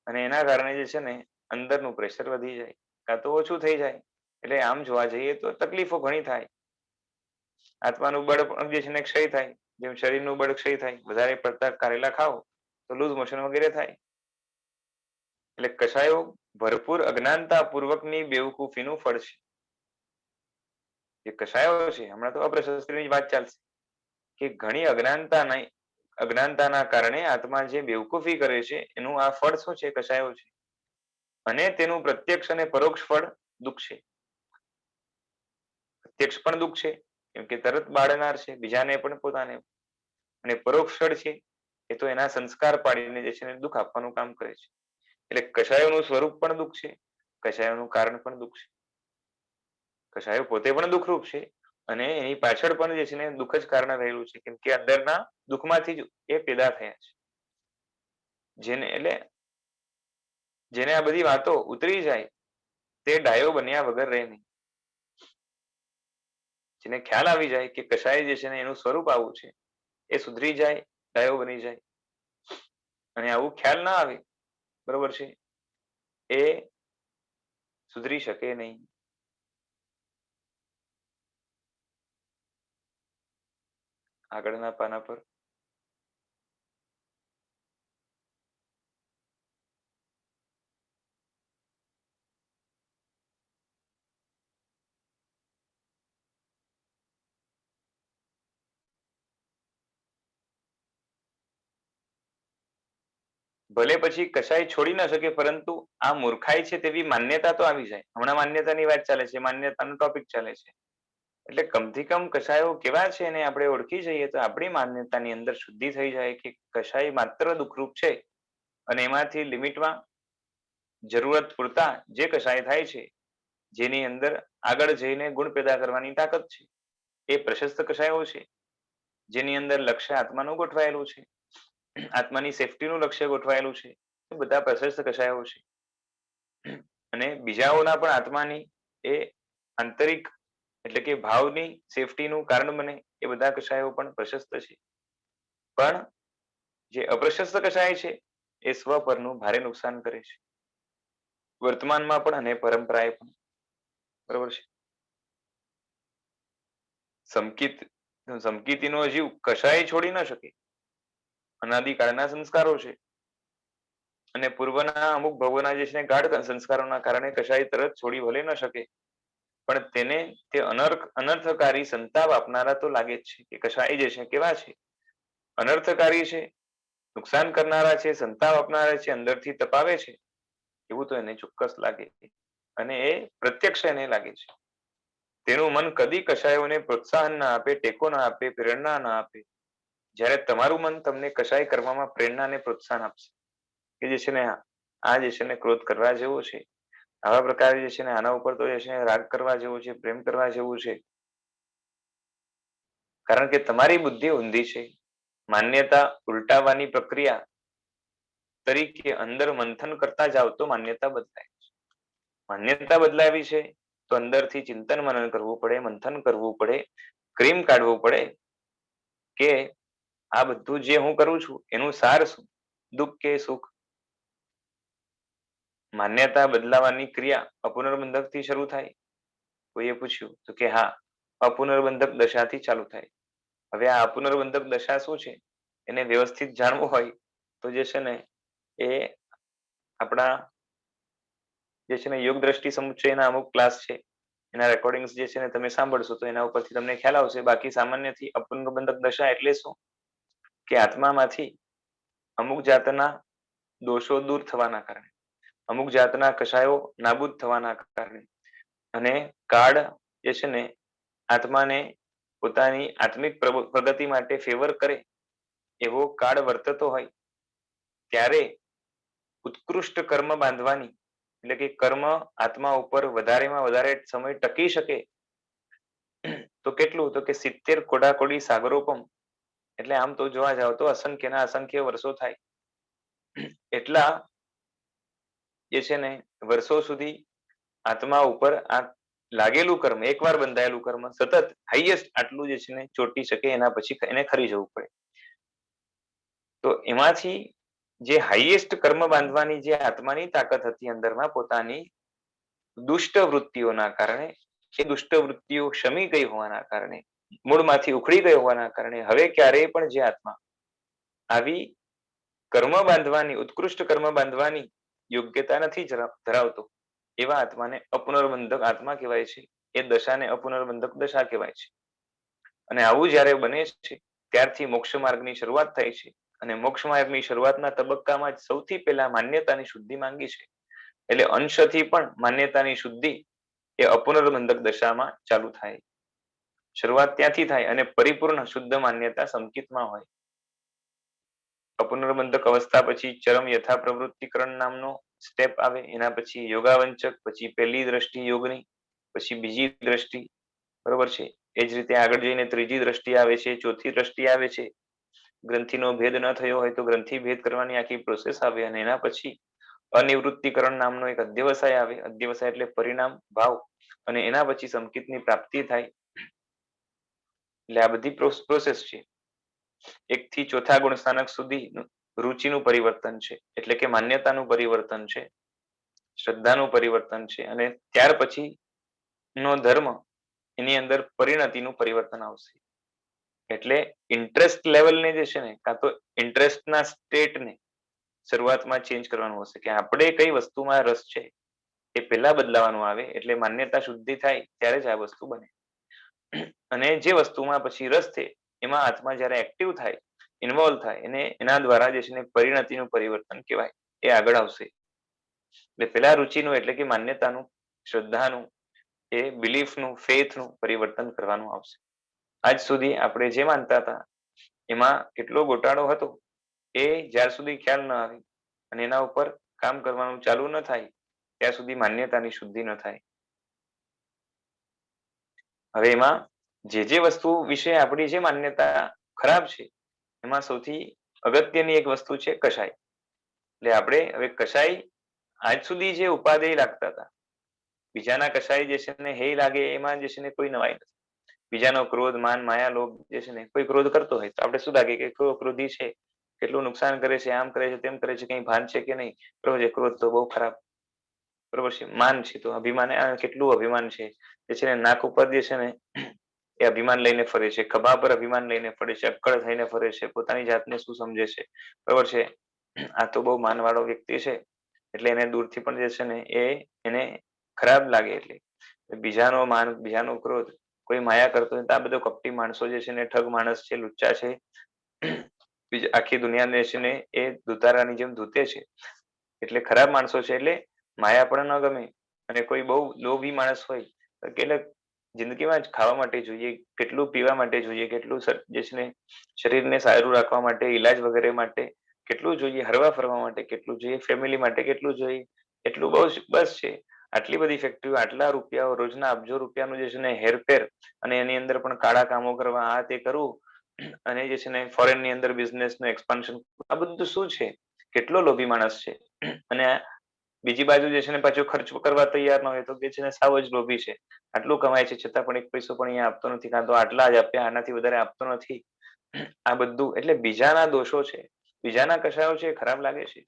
અને એના કારણે જે છે ને અંદરનું પ્રેશર વધી જાય, કાં તો ઓછું થઈ જાય. એટલે આમ જોવા જઈએ તો તકલીફો ઘણી થાય. આત્માનું બળ જે છે ને ક્ષય થાય, જેમ શરીરનું બળ ક્ષય થાય. વધારે પડતા કારેલા ખાઓ તો લૂઝ મોશન વગેરે થાય. એટલે કશાયો ભરપૂર અજ્ઞાનતા પૂર્વકની બેવકૂફીનું ફળ છે. જે કશાયો છે, હમણાં તો અપ્રશસ્તની વાત ચાલશે, કે ઘણી અજ્ઞાનતાના કારણે આત્મા જે બેવકૂફી કરે છે એનું આ ફળ શું છે? કશાયો છે. અને તેનું પ્રત્યક્ષ અને પરોક્ષ ફળ દુઃખ છે. પ્રત્યક્ષ પણ દુઃખ છે, કેમ કે તરત બાળનાર છે, બીજાને પણ પોતાને. અને પરોક્ષ ફળ છે એ તો એના સંસ્કાર પાડીને જે છે દુઃખ આપવાનું કામ કરે છે. એટલે કશાયોનું સ્વરૂપ પણ દુઃખ છે, કશાયોનું કારણ પણ દુઃખ છે. કશાયો પોતે પણ દુઃખરૂપ છે અને એની પાછળ પણ જે છે ને દુઃખ જ કારણ રહેલું છે, કેમ કે અંદરના દુઃખમાંથી જ એ પેદા થયા છે. જેને આ બધી વાતો ઉતરી જાય તે ડાયો બન્યા વગર રહે નહીં. જેને ખ્યાલ આવી જાય કે કશાય જે છે ને એનું સ્વરૂપ આવું છે, એ સુધરી જાય, ડાયો બની જાય. અને આવું ખ્યાલ ના આવે, બરોબર છે, એ સુધરી શકે નહીં. આગળના પાના પર ભલે પછી કશાય છોડી ના શકે, પરંતુ આ મૂર્ખાઈ છે તેવી માન્યતા તો આવી જાય. હમણાં માન્યતાની વાત ચાલે છે, માન્યતાનો ટોપિક ચાલે છે. એટલે કમથી કમ કશાયો કેવા છે એને આપણે ઓળખી જઈએ તો આપણી માન્યતાની અંદર શુદ્ધિ થઈ જાય કે કશાય માત્ર દુઃખરૂપ છે અને એમાંથી લિમિટમાં જરૂરત પૂરતા જે કશાય થાય છે, જેની અંદર આગળ જઈને ગુણ પેદા કરવાની તાકાત છે, એ પ્રશસ્ત કશાયો છે. જેની અંદર લક્ષ્ય આત્માનું ગોઠવાયેલું છે, આત્માની સેફટીનું લક્ષ્ય ગોઠવાયેલું છે, એ બધા પ્રશસ્ત કશાયો છે. અને બીજાઓના પણ આત્માની એ આંતરિક એટલે કે ભાવની સેફટીનું કારણ બને એ બધા કશાયો પણ પ્રશસ્ત છે. પણ જે અપ્રશસ્ત કશાય છે એ સ્વ પરનું ભારે નુકસાન કરે છે, વર્તમાનમાં પણ અને પરંપરાએ પણ. બરોબર છે. સમકીતીનો જીવ કશાય છોડી ન શકે. અનાદિકાળના સંસ્કારો છે અને પૂર્વના અમુક ભવોના જે છે ગાઢ સંસ્કારોના કારણે કશાય તરત છોડી ભલે ન શકે, પણ તેને તે અનર્થકારી સંતાપ આપનારા તો લાગે જ છે કે કશાય જે છે કેવા છે, અનર્થકારી છે, નુકસાન કરનારા છે, સંતાપ આપનારા છે, અંદરથી તપાવે છે, એવું તો એને ચોક્કસ લાગે અને એ પ્રત્યક્ષ એને લાગે છે. તેનું મન કદી કશાયોને પ્રોત્સાહન ના આપે, ટેકો ના આપે, પ્રેરણા ના આપે. જ્યારે તમારું મન તમને કશાય કરવામાં પ્રેરણા અને પ્રોત્સાહન આપશે કે જે છે ને આ જે છે ને ક્રોધ કરવા જેવો છે, આવા પ્રકારે જે છે ને આના ઉપર તો જે છે રાગ કરવા જેવો છે, પ્રેમ કરવા જેવું છે, કારણ કે તમારી બુદ્ધિ ઊંધી છે. માન્યતા ઉલટાવવાની પ્રક્રિયા તરીકે અંદર મંથન કરતા જાવ તો માન્યતા બદલાય છે. માન્યતા બદલાવી છે તો અંદરથી ચિંતન મનન કરવું પડે, મંથન કરવું પડે, ક્રીમ કાઢવું પડે કે આ બધું જે હું કરું છું એનું સાર શું, દુઃખ કે સુખ. માન્યતા બદલાવાની ક્રિયા અપુનર્બંધક થી શરૂ થાય. કોઈએ પૂછ્યું તો કે હા, અપુનર્બંધક દશાથી ચાલુ થાય. હવે આ અપુનર્બંધક દશા શું છે એને વ્યવસ્થિત જાણવું હોય તો જે છે ને એ આપણા જે છે ને યોગ દ્રષ્ટિ સમુચ્ચયના અમુક ક્લાસ છે, એના રેકોર્ડિંગ્સ જે છે ને તમે સાંભળશો તો એના ઉપરથી તમને ખ્યાલ આવશે. બાકી સામાન્યથી અપુનર્બંધક દશા એટલે શું કે આત્મામાંથી અમુક જાતના દોષો દૂર થવાના કારણે, અમુક જાતના કશાયો નાબૂદ થવાના કારણે અને કાળ જે છે ને આત્માને પોતાની આત્મિક પ્રગતિ માટે ફેવર કરે એવો કાળ વર્તતો હોય ત્યારે ઉત્કૃષ્ટ કર્મ બાંધવાની એટલે કે કર્મ આત્મા ઉપર વધારેમાં વધારે સમય ટકી શકે તો કેટલું, તો કે 70 કોડાકોડી સાગરોપમ, એટલે આમ તો જોવા જાવ તો અસંખ્યના અસંખ્ય વર્ષો થાય. એટલા જે છે ને વર્ષો સુધી આત્મા ઉપર આ લાગેલું કર્મ, એકવાર બંધાયેલું કર્મ સતત હાઈએસ્ટ આટલું જે છે ને ચોટી શકે, એના પછી એને ખરી જવું પડે. તો એમાંથી જે હાઈએસ્ટ કર્મ બાંધવાની જે આત્માની તાકાત હતી અંદરમાં પોતાની દુષ્ટ વૃત્તિઓના કારણે, એ દુષ્ટ વૃત્તિઓ શમી ગઈ હોવાના કારણે, મૂળમાંથી ઉખડી ગઈ હોવાના કારણે હવે ક્યારેય પણ જે આત્મા આવી કર્મ બાંધવાની, ઉત્કૃષ્ટ કર્મ બાંધવાની યોગ્યતા નથી ધરાવતો એવા આત્માને અપુનર્બંધક આત્મા કહેવાય છે. એ દશાને અપુનર્બંધક દશા કહેવાય છે. અને આવું જ્યારે બને છે ત્યારથી મોક્ષ માર્ગની શરૂઆત થાય છે. અને મોક્ષ માર્ગની શરૂઆતના તબક્કામાં જ સૌથી પહેલા માન્યતાની શુદ્ધિ માંગી છે. એટલે અંશથી પણ માન્યતાની શુદ્ધિ એ અપુનર્બંધક દશામાં ચાલુ થાય. શરૂઆત ત્યાંથી થાય અને પરિપૂર્ણ શુદ્ધ માન્યતા સંકિતમાં હોય. અપુનર્બંધક અવસ્થા પછી ચરમ યથા પ્રવૃત્તિકરણ નામનો સ્ટેપ આવે, એના પછી યોગાવંચક, પછી પહેલી દ્રષ્ટિ યોગની, પછી બીજી દ્રષ્ટિ, બરોબર છે. એ જ રીતે આગળ જઈને ત્રીજી દ્રષ્ટિ આવે છે, ચોથી દ્રષ્ટિ આવે છે. ગ્રંથિનો ભેદ ન થયો હોય તો ગ્રંથિ ભેદ કરવાની આખી પ્રોસેસ આવે અને એના પછી અનિવૃત્તિકરણ નામનો એક અધ્યવસાય આવે. અધ્યવસાય એટલે પરિણામ ભાવ, અને એના પછી સંકિતની પ્રાપ્તિ થાય. એટલે આ બધી પ્રોસેસ છે. 1 થી 4થા ગુણ સ્થાનક સુધી રુચિનું પરિવર્તન છે, એટલે કે માન્યતાનું પરિવર્તન છે, શ્રદ્ધાનું પરિવર્તન છે, અને ત્યાર પછી નો ધર્મ એની અંદર પરિણતિનું પરિવર્તન આવશે. એટલે ઇન્ટરેસ્ટ લેવલને જે છે ને કાં તો ઇન્ટરેસ્ટના સ્ટેટને શરૂઆતમાં ચેન્જ કરવાનું હશે કે આપણે કઈ વસ્તુમાં રસ છે એ પહેલા બદલાવાનું આવે. એટલે માન્યતા શુદ્ધિ થાય ત્યારે જ આ વસ્તુ બને. અને જે વસ્તુમાં પછી રસ છે એમાં આત્મા જ્યારે એક્ટિવ થાય, ઇન્વોલ્વ થાય, એને એના દ્વારા જે છે ને પરિણતિનું પરિવર્તન કહેવાય, એ આગળ આવશે. એટલે પેલા રુચિનું એટલે કે માન્યતાનું, શ્રદ્ધાનું, એ બિલીફનું, ફેથનું પરિવર્તન કરવાનું આવશે. આજ સુધી આપણે જે માનતા હતા એમાં કેટલો ગોટાળો હતો એ જ્યાર સુધી ખ્યાલ ન આવે અને એના ઉપર કામ કરવાનું ચાલુ ન થાય ત્યાં સુધી માન્યતાની શુદ્ધિ ન થાય. હવે એમાં જે વસ્તુ વિશે આપણી જે માન્યતા ખરાબ છે એમાં સૌથી અગત્યની એક વસ્તુ છે કશાય. એટલે આપણે હવે કશાય આજ સુધી જે ઉપાદેય લાગતા હતા, બીજાના કશાય જે છે ને હે લાગે એમાં જે છે ને કોઈ નવાઈ નથી. બીજાનો ક્રોધ, માન, માયા, લોભ જે છે ને કોઈ ક્રોધ કરતો હોય તો આપણે શું લાગે કે ક્રોધી છે, કેટલું નુકસાન કરે છે, આમ કરે છે, તેમ કરે છે, કઈ ભાન છે કે નહીં. બરોબર છે, ક્રોધ તો બહુ ખરાબ. બરોબર છે, માન છે તો અભિમાન, કેટલું અભિમાન છે જે છે ને નાક ઉપર જે છે ને એ અભિમાન લઈને ફરે છે, ખભા પર અભિમાન લઈને ફરે છે, અક્કડ થઈને ફરે છે, પોતાની જાતને શું સમજે છે. બરોબર છે, આ તો બહુ માનવાળો વ્યક્તિ છે એટલે એને દૂરથી પણ જે છે ને એને ખરાબ લાગે. એટલે બીજાનો માન, બીજાનો ક્રોધ, કોઈ માયા કરતો હોય તો આ બધો કપટી માણસો જે છે ને ઠગ માણસ છે, લુચ્ચા છે. આખી દુનિયાને છે ને એ દુતારાની જેમ ધૂતે છે. એટલે ખરાબ માણસો છે. એટલે માયા પણ ન ગમે. અને કોઈ બહુ લોભી માણસ હોય તો એટલે જિંદગીમાં જ ખાવા માટે જોઈએ, કેટલું પીવા માટે જોઈએ, કેટલું જે છે ને શરીરને સારું રાખવા માટે, ઈલાજ વગેરે માટે કેટલું જોઈએ, હરવા ફરવા માટે કેટલું જોઈએ, ફેમિલી માટે કેટલું જોઈએ, એટલું બસ છે. આટલી બધી ફેક્ટરીઓ, આટલા રૂપિયાઓ, રોજના અબજો રૂપિયાનું જે છે ને હેરફેર, અને એની અંદર પણ કાળા કામો કરવા, આ તે કરવું, અને જે છે ને ફોરેન ની અંદર બિઝનેસ નું એક્સપાન્શન, આ બધું શું છે? કેટલો લોભી માણસ છે. અને બીજી બાજુ જે છે ને પાછો ખર્ચ કરવા તૈયાર ન હોય તો કે છે ને સાવ જ લોભી છે. આટલું કમાય છે છતાં પણ એક પૈસો પણ અહીંયા આપતો નથી, કાં તો આટલા જ આપ્યા, આનાથી વધારે આપતો નથી. આ બધું એટલે બીજાના દોષો છે, બીજાના કશાયો છે, ખરાબ લાગે છે.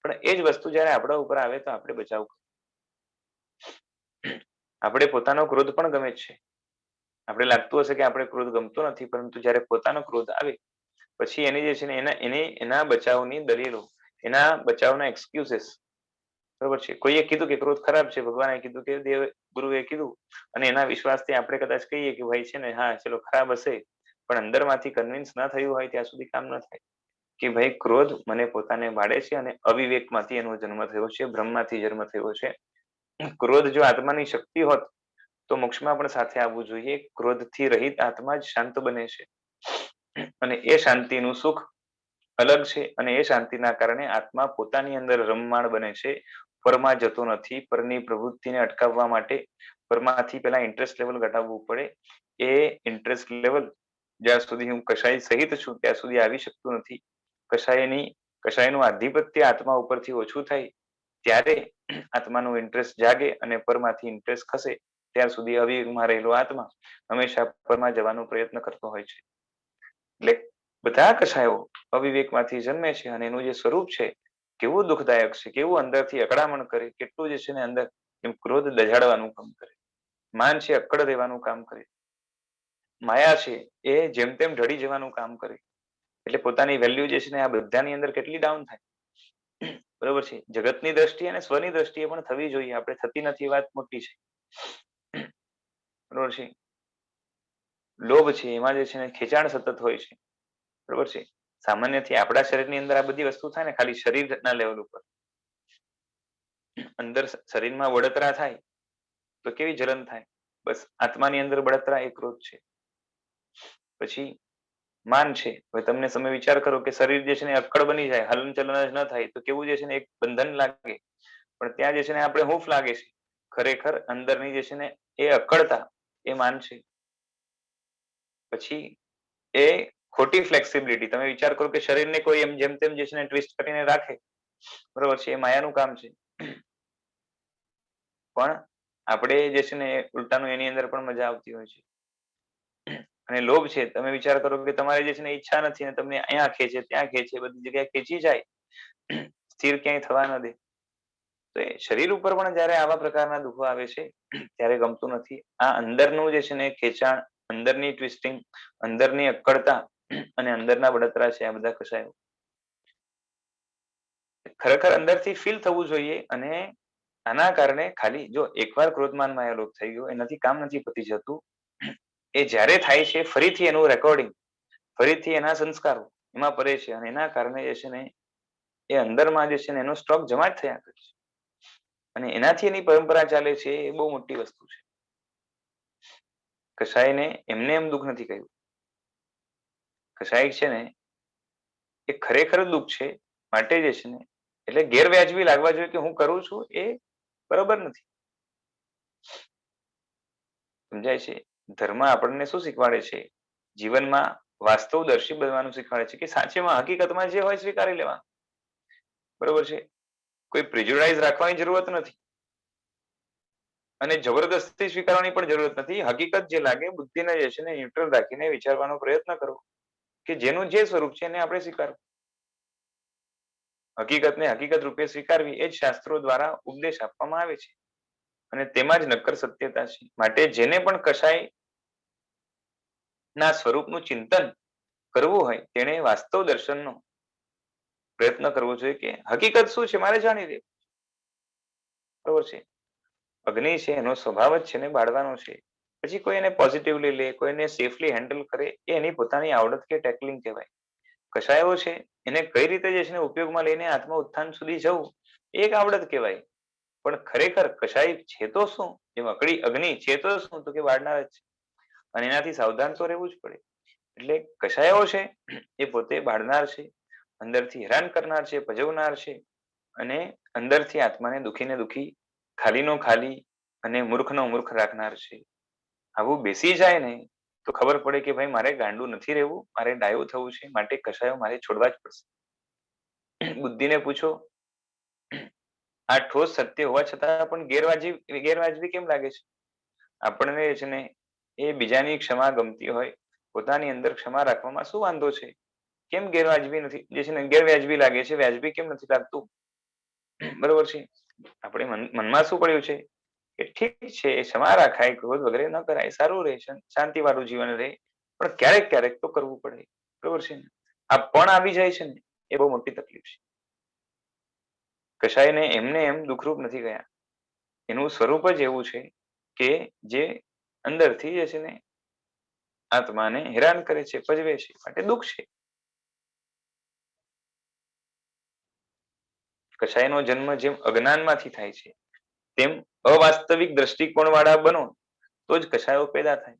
પણ એ જ વસ્તુ જયારે આપણા ઉપર આવે તો આપણે બચાવ કરીએ. આપણે પોતાનો ક્રોધ પણ ગમે છે. આપણે લાગતું હશે કે આપણે ક્રોધ ગમતો નથી, પરંતુ જયારે પોતાનો ક્રોધ આવે પછી એની જે છે ને એના બચાવની દલીલો, એના બચાવના એક્સક્યુઝીસ. બરોબર છે, કોઈએ કીધું કે ક્રોધ ખરાબ છે, ભગવાને કીધું કે ગુરુએ કીધું, અને એના વિશ્વાસથી આપણે કદાચ કહીએ કે ભાઈ છે ને હા ચલો ખરાબ હશે, પણ અંદરમાંથી કન્વિન્સ ના થયું હોય ત્યાં સુધી કામ ન થાય. કે ભાઈ ક્રોધ મને પોતાને બાળે છે અને અવિવેકમાંથી એનો જન્મ થયો છે, ભ્રમમાંથી જન્મ થયો છે. ક્રોધ જો આત્માની શક્તિ હોત તો મોક્ષમાં પણ સાથે આવવું જોઈએ. ક્રોધથી રહિત આત્મા જ શાંત બને છે, અને એ શાંતિનું સુખ અલગ છે. અને એ શાંતિના કારણે આત્મા પોતાની અંદર રમમાણ બને છે, પરમાં જતો નથી. પરની પ્રવૃત્તિને અટકાવવા માટે પરમાંથી પેલા ઇન્ટરેસ્ટ લેવલ ઘટાડવું પડે. એ ઇન્ટરેસ્ટ લેવલ જ્યાં સુધી હું કશાય સહિત છું ત્યાં સુધી આવી શકતું નથી. કશાયનું આધિપત્ય આત્મા ઉપરથી ઓછું થાય ત્યારે આત્માનું ઇન્ટરેસ્ટ જાગે અને પરમાંથી ઇન્ટરેસ્ટ ખસે. ત્યાર સુધી અવિવેકમાં રહેલો આત્મા હંમેશા પરમાં જવાનો પ્રયત્ન કરતો હોય છે. એટલે બધા કશાયો અવિવેકમાંથી જન્મે છે, અને એનું જે સ્વરૂપ છે કેવું દુઃખદાયક છે, કેવું અંદરથી અકળામણ કરે, કેટલું જે છે ને અંદર એમ ક્રોધ દજાડવાનું કામ કરે, માન છે અક્કડ દેવાનું કામ કરે, માયા છે એ જેમ તેમ ઢળી જવાનું કામ કરે. એટલે પોતાની વેલ્યુ જે છે ને આ બધાની અંદર કેટલી ડાઉન થાય. બરોબર છે, જગતની દ્રષ્ટિએ અને સ્વની દ્રષ્ટિએ પણ થવી જોઈએ. આપણે થતી નથી એ વાત મોટી છે. બરોબર છે, લોભ છે એમાં જે છે ને ખેંચાણ સતત હોય છે. બરોબર છે, સામાન્યથી આપણા શરીરની અંદર આ બધી વસ્તુ થાય ને ખાલી શરીરના લેવલ ઉપર. અંદર શરીરમાં બળતરા થાય તો કેવી જલન થાય, બસ આત્માની અંદર બળતરા એ ક્રોધ છે. પછી માન છે. હવે તમને તમે વિચાર કરો કે શરીર જે છે ને અક્કડ બની જાય, હલન ચલન જ ન થાય તો કેવું જે છે ને એક બંધન લાગે. પણ ત્યાં જે છે ને આપણે હૂંફ લાગે છે. ખરેખર અંદરની જે છે ને એ અક્કડતા એ માન છે. પછી એ ખોટી ફ્લેક્સિબિલિટી, તમે વિચાર કરો કે શરીરને કોઈ એમ જેમ તેમ જે છે ને ટ્વિસ્ટ કરીને રાખે, બરોબર છે, એ માયાનું કામ છે. પણ આપણે જે છે ને ઉલટાનું એની અંદર પણ મજા આવતી હોય છે. અને લોભ છે, તમે વિચાર કરો કે તમારે જે છે ને ઈચ્છા નથી ને તમને અહીંયા ખેંચે, ત્યાં ખેંચે, બધી જગ્યાએ ખેંચી જાય, સ્થિર ક્યાંય થવા ન દે. તો એ શરીર ઉપર પણ જયારે આવા પ્રકારના દુઃખો આવે છે ત્યારે ગમતું નથી. આ અંદરનું જે છે ને ખેંચાણ, અંદરની ટ્વિસ્ટિંગ, અંદરની અક્કડતા અને અંદરના બળતરા છે, આ બધા કશાયો ખરેખર અંદરથી ફીલ થવું જોઈએ. અને આના કારણે ખાલી જો એકવાર ક્રોધમાન માયા લોભ થઈ ગયો એનાથી કામ નથી પતી જતું. એ જ્યારે થાય છે ફરીથી એનું રેકોર્ડિંગ, ફરીથી એના સંસ્કારો એમાં પડે છે, અને એના કારણે જે છે ને એ અંદરમાં જે છે ને એનો સ્ટોક જમા જ થયા કરે છે, અને એનાથી એની પરંપરા ચાલે છે. એ બહુ મોટી વસ્તુ છે. કશાયને એમને એમ દુઃખ નથી કહ્યું. કશાય છે ને એ ખરેખર દુઃખ છે માટે જે છે ને એટલે ગેરવ્યાજબી લાગવા જોઈએ કે હું કરું છું એ બરોબર નથી. સમજાય છે? ધર્મ આપણને શું શીખવાડે છે? જીવનમાં વાસ્તવદર્શી બનવાનું શીખવાડે છે કે સાચેમાં હકીકતમાં જે હોય સ્વીકારી લેવાનું. બરોબર છે? કોઈ પ્રિજુડાઇઝ રાખવાની જરૂરત નથી. અને જબરદસ્તી સ્વીકારવાની પણ જરૂરત નથી. હકીકત જે લાગે બુદ્ધિને જે છે ને ન્યુટ્રલ રાખીને વિચારવાનો પ્રયત્ન કરવો કે જેનું જે સ્વરૂપ છે એને આપણે સ્વીકારવું. હકીકતને હકીકત રૂપે સ્વીકારવી એ જ શાસ્ત્રો દ્વારા ઉપદેશ આપવામાં આવે છે. અને તેમાં જ નક્કર સત્યતા છે. માટે જેને પણ કશાય ના સ્વરૂપનું ચિંતન કરવું હોય તેણે વાસ્તવ દર્શનનો પ્રયત્ન કરવો જોઈએ કે હકીકત શું છે મારે જાણી લેવું. બરોબર છે? અગ્નિ છે એનો સ્વભાવ જ છે ને બાળવાનો છે. પછી કોઈ એને પોઝિટિવલી લે, કોઈને સેફલી હેન્ડલ કરે એ એની પોતાની આવડત કે ટેકલિંગ કહેવાય. કશાયો છે એને કઈ રીતે જે છે ને ઉપયોગમાં લઈને આત્મ ઉત્થાન સુધી જવું એ એક આવડત કહેવાય. પણ ખરેખર કશાય છે તો શું? જેમ અગ્નિ છે તો શું? તો કે બાળનાર જ છે. અને એનાથી સાવધાન તો રહેવું જ પડે. એટલે કશાયો છે એ પોતે બાળનાર છે, અંદરથી હેરાન કરનાર છે, ભજવનાર છે અને અંદરથી આત્માને દુખીને દુખી, ખાલીનો ખાલી અને મૂર્ખનો મૂર્ખ રાખનાર છે. આવું બેસી જાય ને તો ખબર પડે કે ભાઈ મારે ગાંડું નથી રહેવું, મારે ડાયો થવું છે, માટે કશાયો મારે છોડવા જ પડશે. બુદ્ધિને પૂછો આ ઠોસ સત્ય હોવા છતાં પણ ગેરવાજબી કેમ લાગે છે? આપણને છે ને એ બીજાની ક્ષમા ગમતી હોય, પોતાની અંદર ક્ષમા રાખવામાં શું વાંધો છે? કેમ ગેરવાજબી નથી જે છે ને ગેરવ્યાજબી લાગે છે, વ્યાજબી કેમ નથી લાગતું? બરોબર છે? આપણે મનમાં શું પડ્યું છે કે ઠીક છે ક્ષમા રાખાય, ક્રોધ વગેરે ન કરાય, સારું રહે છે, શાંતિ વાળું જીવન રહે, પણ ક્યારેક ક્યારેક તો કરવું પડે. બરોબર છે ને? આ પણ આવી જાય છે ને એ બહુ મોટી તકલીફ છે. કશાયને એમને એમ દુઃખરૂપ નથી ગયા. એનું સ્વરૂપ જ એવું છે કે જે અંદરથી જે છે ને આત્માને હેરાન કરે છે, પજવે છે, માટે દુઃખ છે. કશાયનો જન્મ જેમ અજ્ઞાનમાંથી થાય છે તેમ અવાસ્તવિક દ્રષ્ટિકોણ વાળા બનો તો જ કશાયો પેદા થાય.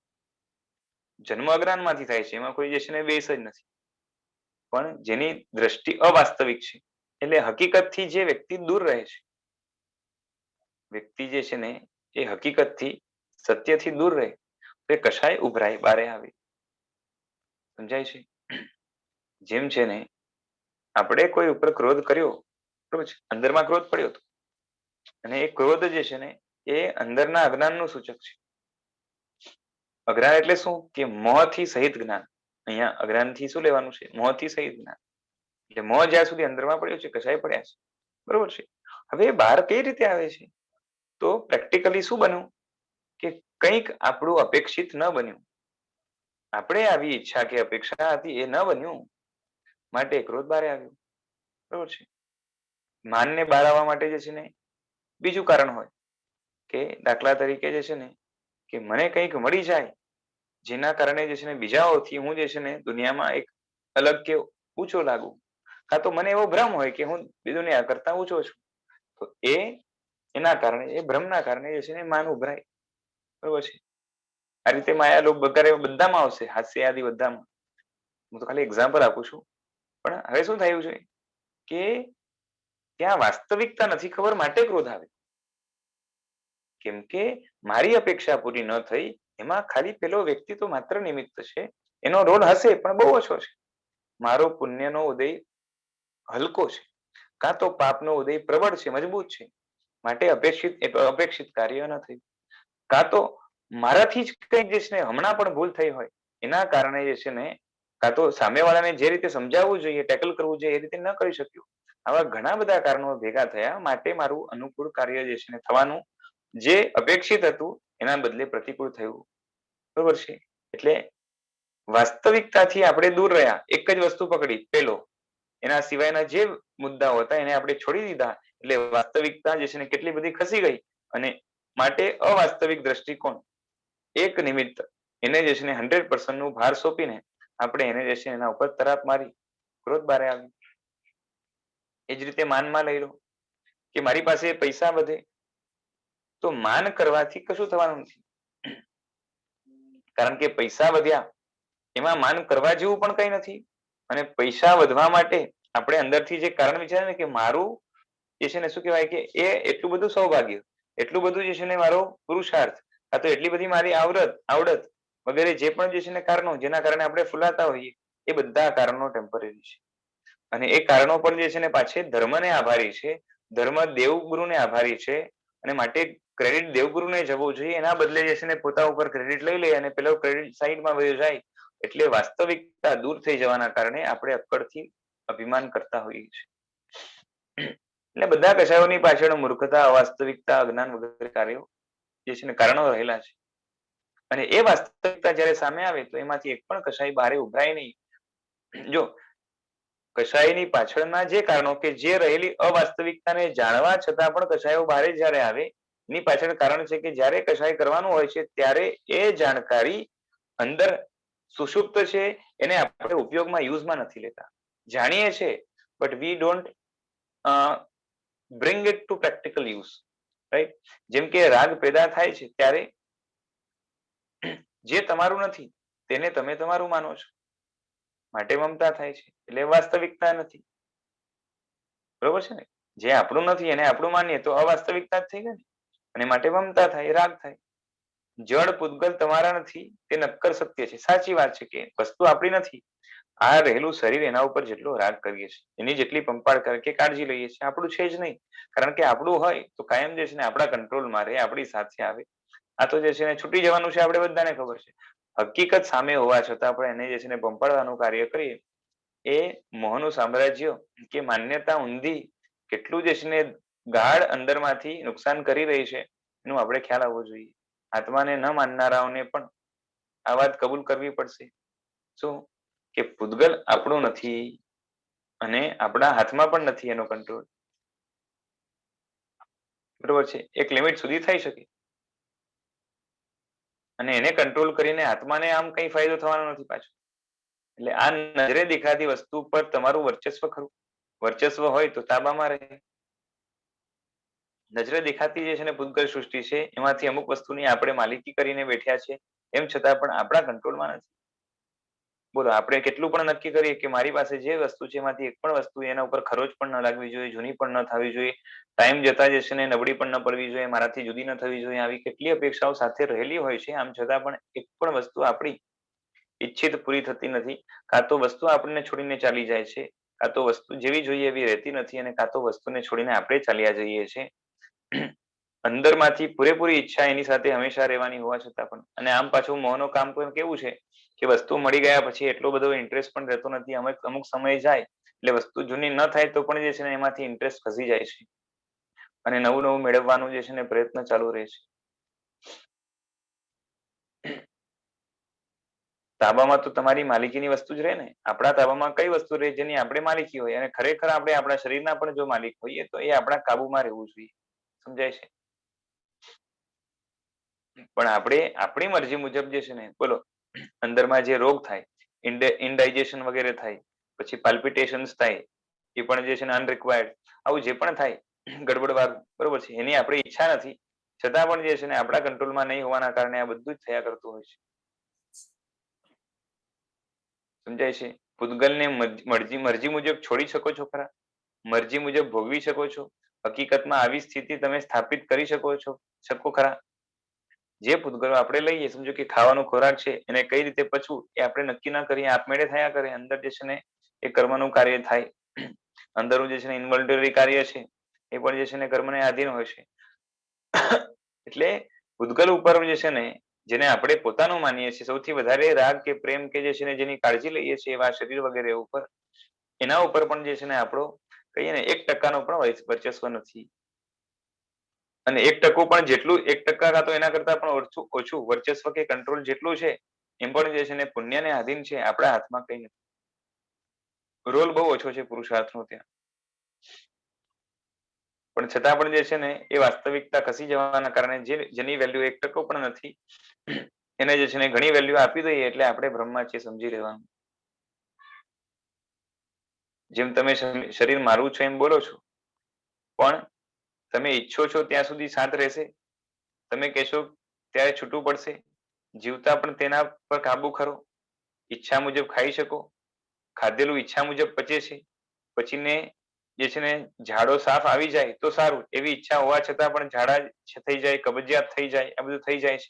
જન્મ અજ્ઞાનમાંથી થાય છે એમાં કોઈ જે છે ને બેસ જ નથી. પણ જેની દ્રષ્ટિ અવાસ્તવિક છે એટલે હકીકતથી જે વ્યક્તિ દૂર રહે છે, વ્યક્તિ જે છે ને એ હકીકતથી, સત્યથી દૂર રહે તો એ કશાય ઉભરાય, બારે આવે. સમજાય છે? જેમ છે ને આપણે કોઈ ઉપર ક્રોધ કર્યો, બરોબર છે, અંદરમાં ક્રોધ પડ્યો હતો અને એ ક્રોધ જે છે ને એ અંદરના અજ્ઞાનનું સૂચક છે. અજ્ઞાન એટલે શું? કે મોહથી સહિત જ્ઞાન. અહીંયા અજ્ઞાનથી શું લેવાનું છે? મોહથી સહિત જ્ઞાન. એટલે મોહ જ્યાં સુધી અંદરમાં પડ્યો છે, કશાય પડ્યા છે. બરોબર છે? હવે બહાર કઈ રીતે આવે છે? તો પ્રેક્ટિકલી શું બન્યું કે કંઈક આપણું અપેક્ષિત ન બન્યું. આપણે આવી ઈચ્છા કે અપેક્ષા હતી એ ન બન્યું, માટે ક્રોધ બારે આવ્યો. બરોબર છે? માનને બાળવવા માટે જે છે ને બીજું કારણ હોય કે દાખલા તરીકે જે છે ને કે મને કંઈક મળી જાય જેના કારણે જે છે ને બીજાઓથી હું જે છે ને દુનિયામાં એક અલગ કે ઊંચો લાગુ, કાં તો મને એવો ભ્રમ હોય કે હું દુનિયા કરતા ઊંચો છું, તો એના કારણે, એ ભ્રમના કારણે જે છે ને માન ઉભરાય. બરોબર છે? આ રીતે માયા લોભ વગેરે બધામાં આવશે, હાસ્ય આદિ બધામાં. હું તો ખાલી એક્ઝામ્પલ આપું છું. પણ હવે શું થયું છે કે ત્યાં વાસ્તવિકતા નથી ખબર માટે ક્રોધ આવે. કેમ કે મારી અપેક્ષા પૂરી ન થઈ એમાં ખાલી પેલો વ્યક્તિ તો માત્ર નિમિત્ત છે, એનો રોલ હશે પણ બહુ ઓછો છે. મારો પુણ્યનો ઉદય હલકો છે, કાં તો પાપનો ઉદય પ્રબળ છે, મજબૂત છે, માટે અપેક્ષિત કાર્ય ન થયું. કાં તો મારાથી જ કંઈક જે છે ને હમણાં પણ ભૂલ થઈ હોય એના કારણે જે છે ને કાં તો સામેવાળાને જે રીતે સમજાવવું જોઈએ, ટેકલ કરવું જોઈએ એ રીતે ન કરી શક્યું. આવા ઘણા બધા કારણો ભેગા થયા માટે મારું અનુકૂળ કાર્ય જે છે ને થવાનું જે અપેક્ષિત હતું એના બદલે પ્રતિકૂળ થયું. બરોબર છે? એટલે વાસ્તવિકતાથી આપણે દૂર રહ્યા, એક જ વસ્તુ પકડી પેલો, એના સિવાયના જે મુદ્દાઓ હતા એને આપણે છોડી દીધા, એટલે વાસ્તવિકતા જે છે ને કેટલી બધી ખસી ગઈ અને માટે અવાસ્તવિક દ્રષ્ટિકોણ, એક નિમિત્ત, એને જે છે ને 100% નું ભાર સોંપીને આપણે એને જે છે એના ઉપર તરાપ મારી ક્રોધ બારે આવ્યો. એ જ રીતે માનમાં લઈ લો કે મારી પાસે પૈસા વધે તો માન કરવાથી કશું થવાનું નથી. કારણ કે પૈસા વધ્યા એમાં માન કરવા જેવું પણ કઈ નથી. અને પૈસા વધવા માટે આપણે અંદરથી જે કારણ વિચારે ને કે મારું જે છે ને શું કહેવાય કે એ એટલું બધું સૌભાગ્ય, એટલું બધું જે છે ને મારો પુરુષાર્થ, આ તો એટલી બધી મારી આવડત વગેરે જે પણ જે છે ને કારણો જેના કારણે આપણે ફૂલાતા હોઈએ, એ બધા કારણો ટેમ્પરરી છે. અને એ કારણો પણ જે છે ને પાછે ધર્મને આભારી છે, ધર્મ દેવગુરુને આભારી છે, અને માટે ક્રેડિટ દેવગુરુને જવું જોઈએ. એના બદલે જે છે ને પોતા ઉપર ક્રેડિટ લઈ લે અને પેલો ક્રેડિટ સાઈડમાં વયો જાય, એટલે વાસ્તવિકતા દૂર થઈ જવાના કારણે આપણે અક્કડથી અભિમાન કરતા હોઈએ છીએ. એટલે બધા કશાયોની પાછળ મૂર્ખતા, અવાસ્તવિકતા, અજ્ઞાન વગેરે કાર્યો જે છે ને કારણો રહેલા છે. અને એ વાસ્તવિકતા જ્યારે સામે આવે તો એમાંથી એક પણ કશાય બહાર ઉભરાય નહીં. જો કશાયની પાછળના જે કારણો કે જે રહેલી અવાસ્તવિકતાને જાણવા છતાં પણ કશાયો બહાર જ્યારે આવે, એની પાછળ કારણ છે કે જ્યારે કશાય કરવાનું હોય છે ત્યારે એ જાણકારી અંદર સુષુપ્ત છે, એને આપણે ઉપયોગમાં યુઝમાં નથી લેતા. જાણીએ છે but we don't bring it to practical use, right? જેમ કે રાગ પેદા થાય છે ત્યારે જે તમારું નથી તેને તમે તમારું માનો છો, માટે મમતા થાય છે, એટલે વાસ્તવિકતા નથી. બરોબર છે ને? જે આપણું નથી એને આપણું માનીએ તો અવાસ્તવિકતા જ થઈ ગઈ ને, અને માટે મમતા થાય, રાગ થાય. જળ પૂતગલ તમારા નથી તે નક્કર સત્ય છે. સાચી વાત છે કે વસ્તુ આપણી નથી. આ રહેલું શરીર એના ઉપર જેટલો રાગ કરીએ છીએ, એની જેટલી પંપાળ કે કાળજી લઈએ છીએ, આપણું છે જ નહીં. કારણ કે આપણું હોય તો કાયમ જે છે ને આપણા કંટ્રોલમાં રહે, આપણી સાથે આવે. આ તો જે છે ને છૂટી જવાનું છે, આપણે બધાને ખબર છે. હકીકત સામે હોવા છતાં આપણે એને જે છે ને પંપાળવાનું કાર્ય કરીએ, એ મોહનું સામ્રાજ્ય કે માન્યતા ઊંધી કેટલું જે છે ને ગાઢ અંદરમાંથી નુકસાન કરી રહી છે, એનું આપણે ખ્યાલ આવવો જોઈએ. આત્માને ન માનનારાઓને પણ આ વાત કબૂલ કરવી પડશે. શું? કે પૂતગલ આપણું નથી અને આપણા હાથમાં પણ નથી એનો કંટ્રોલ. બરોબર છે? એક લિમિટ સુધી થઈ શકે, અને એને કંટ્રોલ કરીને આત્માને આમ કઈ ફાયદો થવાનો નથી પાછો. એટલે આ નજરે દેખાતી વસ્તુ પર તમારું વર્ચસ્વ ખરું. વર્ચસ્વ હોય તો તાબામાં રહે. નજરે દેખાતી જે છે ને પૂતગલ સૃષ્ટિ છે, એમાંથી અમુક વસ્તુની આપણે માલિકી કરીને બેઠ્યા છે, એમ છતાં પણ આપણા કંટ્રોલમાં નથી. બોલો, આપણે કેટલું પણ નક્કી કરીએ કે મારી પાસે જે વસ્તુ છે એમાંથી એક પણ વસ્તુ એના ઉપર ખરોચ પણ ન લાગવી જોઈએ, જૂની પણ ન થવી જોઈએ, ટાઈમ જતા જે છે ને નબળી પણ ન પડવી જોઈએ, મારાથી જુદી ન થવી જોઈએ, આવી કેટલી અપેક્ષાઓ સાથે રહેલી હોય છે. આમ છતાં પણ એક પણ વસ્તુ આપણી ઈચ્છિત પૂરી થતી નથી. કાં તો વસ્તુ આપણને છોડીને ચાલી જાય છે, કાં તો વસ્તુ જેવી જોઈએ એવી રહેતી નથી, અને કાં તો વસ્તુને છોડીને આપણે ચાલ્યા જઈએ છીએ. અંદરમાંથી પૂરેપૂરી ઈચ્છા એની સાથે હંમેશા રહેવાની હોવા છતાં પણ. અને આમ પાછું મોહનું કામ કેવું છે કે વસ્તુ મળી ગયા પછી એટલો બધો ઇન્ટરેસ્ટ પણ રહેતો નથી. અમુક સમય જાય એટલે વસ્તુ જૂની ન થાય તો પણ જે છે ને એમાંથી ઇન્ટરેસ્ટ ખસી જાય છે, અને નવું નવું મેળવવાનું જે છે ને પ્રયત્ન ચાલુ રહે છે. તાબામાં તો તમારી માલિકીની વસ્તુ જ રહે ને. આપણા તાબામાં કઈ વસ્તુ રહે જેની આપણે માલિકી હોય, અને ખરેખર આપણે આપણા શરીરના પણ જો માલિક હોઈએ તો એ આપણા કાબુમાં રહેવું જોઈએ. સમજાય છે? પણ આપણે આપણી મરજી મુજબ જે છે ને, બોલો, અંદરમાં જે રોગ થાય, ઇનડાઇજેશન વગેરે થાય, પછી પાલ્પિટેશન્સ થાય, એ પણ જે છે ને અનરિક્વાયર્ડ, આવું જે પણ થાય ગડબડ, બરોબર છે, એની આપણી ઈચ્છા નથી, છતાં પણ જે છે ને આપણા કંટ્રોલમાં નહીં હોવાના કારણે આ બધું જ થયા કરતું હોય છે. સમજાય છે? પૂતગલને મરજી મુજબ છોડી શકો છો ખરા? મરજી મુજબ ભોગવી શકો છો? હકીકતમાં આવી સ્થિતિ તમે સ્થાપિત કરી શકો ખરા? જે પૂતગલો આપણે લઈએ, સમજો કે ખાવાનો ખોરાક છે એને કઈ રીતે પચવું એ આપણે નક્કી ન કરીએ, આપમેળે થયા કરે. અંદર જે છે ને એ કર્મનું કાર્ય થાય. અંદરનું જે છે ને ઇન્વોલ્ટરી કાર્ય છે એ પણ જે છે ને કર્મને આધીન હોય છે. એટલે પૂતગલ ઉપર જે છે ને, જેને આપણે પોતાનું માનીએ છીએ, સૌથી વધારે રાગ કે પ્રેમ કે જે છે ને જેની કાળજી લઈએ છીએ એવા શરીર વગેરે ઉપર, એના ઉપર પણ જે છે ને આપણો કહીએ ને 1% પણ વર્ચસ્વ નથી. અને 1% પણ જેટલું 1% કાં તો એના કરતા પણ ઓછું વર્ચસ્વ કે કંટ્રોલ જેટલું છે, એમ પણ જે છે ને પુણ્યને આધીન છે, આપણા હાથમાં કઈ નથી. રોલ બહુ ઓછો છે પુરુષાર્થનો ત્યાં. પણ છતાં પણ જે છે ને એ વાસ્તવિકતા ખસી જવાના કારણે જેની વેલ્યુ 1% પણ નથી, એને જે છે ને ઘણી વેલ્યુ આપી દઈએ એટલે આપણે બ્રહ્મા છીએ સમજી લેવાનું. જેમ તમે શરીર મારું છે એમ બોલો છો, પણ તમે ઈચ્છો છો ત્યાં સુધી શાંત રહેશે, તમે કહેશો ત્યારે છૂટું પડશે. જીવતા પણ તેના પર કાબુ ખરો? ઈચ્છા મુજબ ખાઈ શકો? ખાધેલું ઈચ્છા મુજબ પચે છે? પછીને જે છે ને ઝાડો સાફ આવી જાય તો સારું, એવી ઈચ્છા હોવા છતાં પણ ઝાડા થઈ જાય, કબજિયાત થઈ જાય, આ બધું થઈ જાય છે.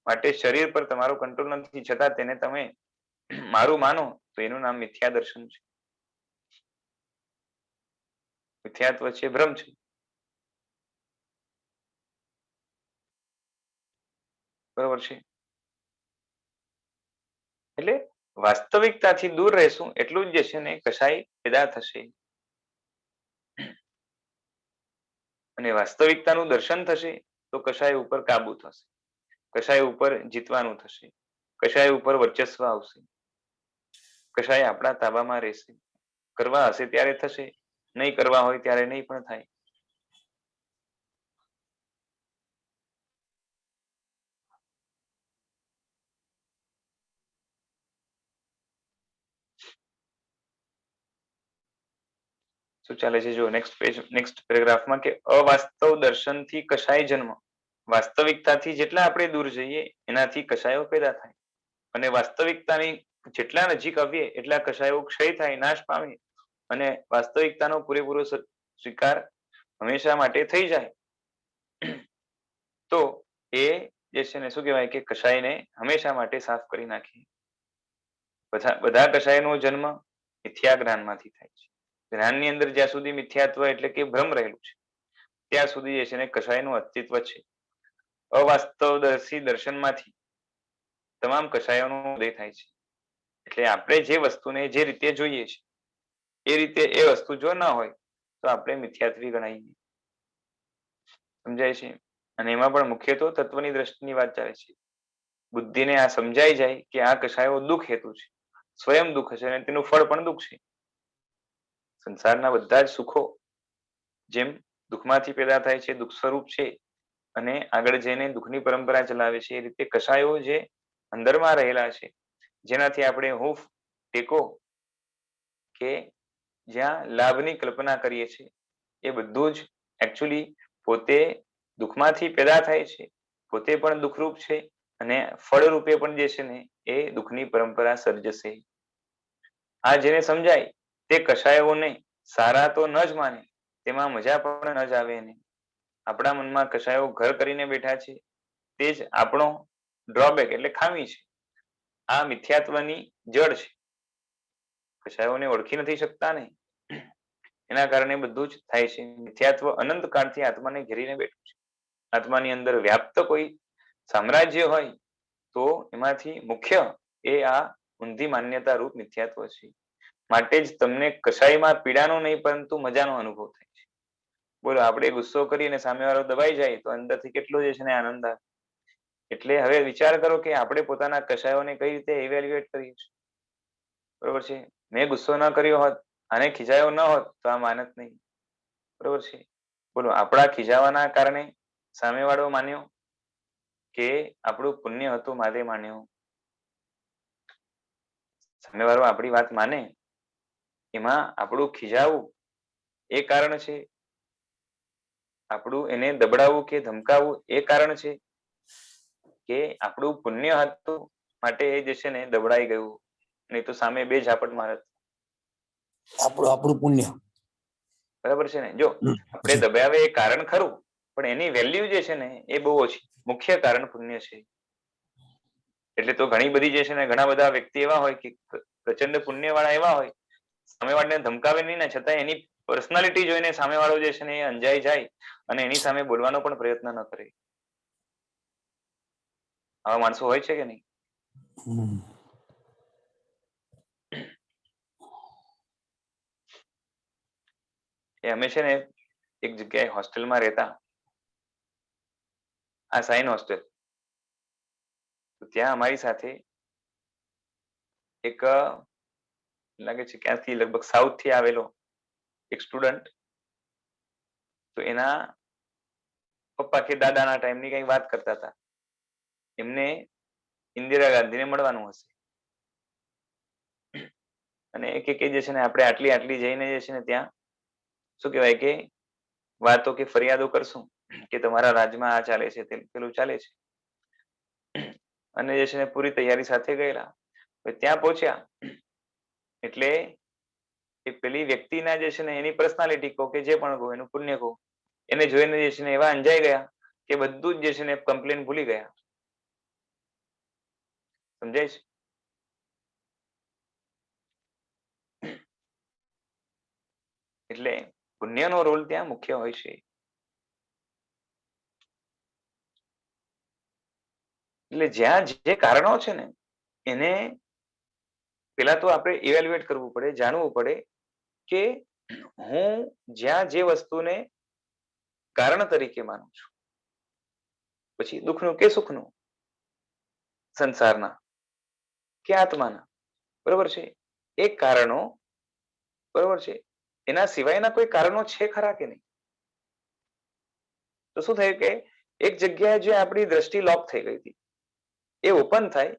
માટે શરીર પર તમારો કંટ્રોલ નથી, છતાં તેને તમે મારું માનો તો એનું નામ મિથ્યા દર્શન છે. મિથ્યાત્વ છે, ભ્રમ છે. બરોબર છે. એટલે વાસ્તવિકતાથી દૂર રહેશું એટલું જ જે છે ને કશાય પેદા થશે. અને વાસ્તવિકતાનું દર્શન થશે તો કશાય ઉપર કાબુ થશે, કશાય ઉપર જીતવાનું થશે, કશાય ઉપર વર્ચસ્વ આવશે, કશાય આપણા તાબામાં રહેશે. કરવા હશે ત્યારે થશે, નહીં કરવા હોય ત્યારે નહીં પણ થાય. શું ચાલે છે જો નેક્સ્ટ પેજ, નેક્સ્ટ પેરેગ્રાફમાં કે અવાસ્તવ દર્શનથી કશાય જન્મ. વાસ્તવિકતાથી જેટલા આપણે દૂર જઈએ એનાથી કશાયો પેદા થાય, અને વાસ્તવિકતાની જેટલા નજીક આવીએ એટલા કશાયો ક્ષય થાય, નાશ પામે, અને વાસ્તવિકતાનો પૂરેપૂરો સ્વીકાર હંમેશા માટે થઈ જાય. તો એ જે છે ને શું કહેવાય કે કશાયને હંમેશા માટે સાફ કરી નાખી. બધા કશાયનો જન્મ મિથ્યા જ્ઞાનમાંથી થાય છે. જ્ઞાનની અંદર જ્યાં સુધી મિથ્યાત્વ એટલે કે ભ્રમ રહેલું છે ત્યાં સુધી જે છે ને કશાયનું અસ્તિત્વ છે. અવાસ્તવદર્શી દર્શનમાંથી તમામ કશાયોનો ઉદય થાય છે. એટલે આપણે જે વસ્તુને જે રીતે જોઈએ છે એ રીતે એ વસ્તુ જો ના હોય તો આપણે મિથ્યાત્વી ગણાઈએ. સમજાય છે? અને એમાં પણ મુખ્ય તો તત્વની દ્રષ્ટિની વાત ચાલે છે. બુદ્ધિને આ સમજાઈ જાય કે આ કશાયો દુઃખ હેતુ છે, સ્વયં દુઃખ છે અને તેનું ફળ પણ દુઃખ છે. સંસારના બધા જ સુખો જેમ દુઃખમાંથી પેદા થાય છે, દુઃખ સ્વરૂપ છે, અને આગળ જઈને દુઃખની પરંપરા ચલાવે છે, એ રીતે કશાયો જે અંદરમાં રહેલા છે, જેનાથી આપણે હૂંફ, ટેકો કે જ્યાં લાભની કલ્પના કરીએ છીએ, એ બધું જ એકચ્યુઅલી પોતે દુઃખમાંથી પેદા થાય છે, પોતે પણ દુઃખરૂપ છે, અને ફળ રૂપે પણ જે છે ને એ દુઃખની પરંપરા સર્જશે. આ જેને સમજાય તે કશાયોને સારા તો ન જ માને, તેમાં મજા પણ ન જ આવે એને. આપણા મનમાં કશાયો ઘર કરીને બેઠા છે, તે જ આપણો ડ્રોબેક એટલે ખામી છે. આ મિથ્યાત્વની જડ છે. કશાયોને ઓળખી નથી શકતા ને એના કારણે બધું જ થાય છે. મિથ્યાત્વ અનંત કાળથી આત્માને ઘેરીને બેઠું છે. આત્માની અંદર વ્યાપ્ત કોઈ સામ્રાજ્ય હોય તો એમાંથી મુખ્ય એ આ ઊંધી માન્યતા રૂપ મિથ્યાત્વ છે. માટે જ તમને કશાયમાં પીડાનો નહીં પરંતુ મજાનો અનુભવ થાય છે. બોલો, આપણે ગુસ્સો કરીને સામેવાળો દબાઈ જાય તો અંદરથી કેટલો જે છે ને આનંદ આવે. એટલે હવે વિચાર કરો કે આપણે પોતાના કશાયોને કઈ રીતે ઇવેલ્યુએટ કરીએ છીએ. બરોબર છે? મેં ગુસ્સો ન કર્યો હોત, આને ખીજાયો ન હોત તો આ માનત નહીં. બરોબર છે? બોલો, આપણા ખીજાવાના કારણે સામેવાળો માન્યો કે આપણું પુણ્ય હતું માટે માન્યો? સામેવાળો આપણી વાત માને એમાં આપણું ખીજાવું એ કારણ છે, આપણું એને દબડાવવું કે ધમકાવવું એ કારણ છે, કે આપણું પુણ્ય હતું માટે એ જે છે ને દબડાઈ ગયું, નહીં તો સામે બે ઝાપટ મારત. આપણું પુણ્ય. બરાબર છે ને? જો આપણે દબાવે એ કારણ ખરું, પણ એની વેલ્યુ જે છે ને એ બહુ ઓછી. મુખ્ય કારણ પુણ્ય છે. એટલે તો ઘણી બધી જે છે ને ઘણા બધા વ્યક્તિ એવા હોય કે પ્રચંડ પુણ્ય વાળા એવા હોય, સામેવાળાને ધમકાવે નહીં ને છતાં એની પર્સનાલિટી જોઈને સામેવાળો જે છે ને એ અંજાઈ જાય અને એની સામે બોલવાનો પણ પ્રયત્ન ન કરે. આવા માણસો હોય છે કે નહીં? એ અમે છે ને એક જગ્યાએ હોસ્ટેલમાં રહેતા, આ સાઈન હોસ્ટેલ. ત્યાં અમારી સાથે એક લાગે છે ક્યાંથી, લગભગ સાઉથ થી આવેલો એક સ્ટુડન્ટ. તો એના પપ્પા કે દાદાના ટાઈમની કઈ વાત કરતા હતા. એમને ઇન્દિરા ગાંધીને મળવાનું હશે અને એક એક જે છે ને આપણે આટલી આટલી જઈને જે છે ને ત્યાં શું કહેવાય કે વાતો કે ફરિયાદો કરશું કે તમારા રાજ્યમાં આ ચાલે છે, પેલું ચાલે છે, અને જે છે ને પૂરી તૈયારી સાથે ગયેલા. ત્યાં પહોંચ્યા એટલે એ પેલી વ્યક્તિના જે છે ને એની પર્સનાલિટી કહો કે જે પણ કહો એનું પુણ્ય કહો, એને જોઈને જે છે ને એવા અંજાઈ ગયા કે બધું જ જે છે ને કમ્પ્લેન ભૂલી ગયા. સમજાય છે? એટલે પુણ્યનો રોલ ત્યાં મુખ્ય હોય છે. એટલે જ્યાં જે કારણો છે ને એને પેલા તો આપણે ઇવેલ્યુએટ કરવું પડે, જાણવું પડે કે હું જ્યાં જે વસ્તુને કારણ તરીકે માનું છું, પછી દુઃખનું કે સુખનું, સંસારના કે આત્માના, બરોબર છે, એ કારણો, બરોબર છે, એના સિવાયના કોઈ કારણો છે ખરા કે નહીં? તો શું થયું કે એક જગ્યાએ જે આપણી દ્રષ્ટિ લોક થઈ ગઈ હતી એ ઓપન થાય,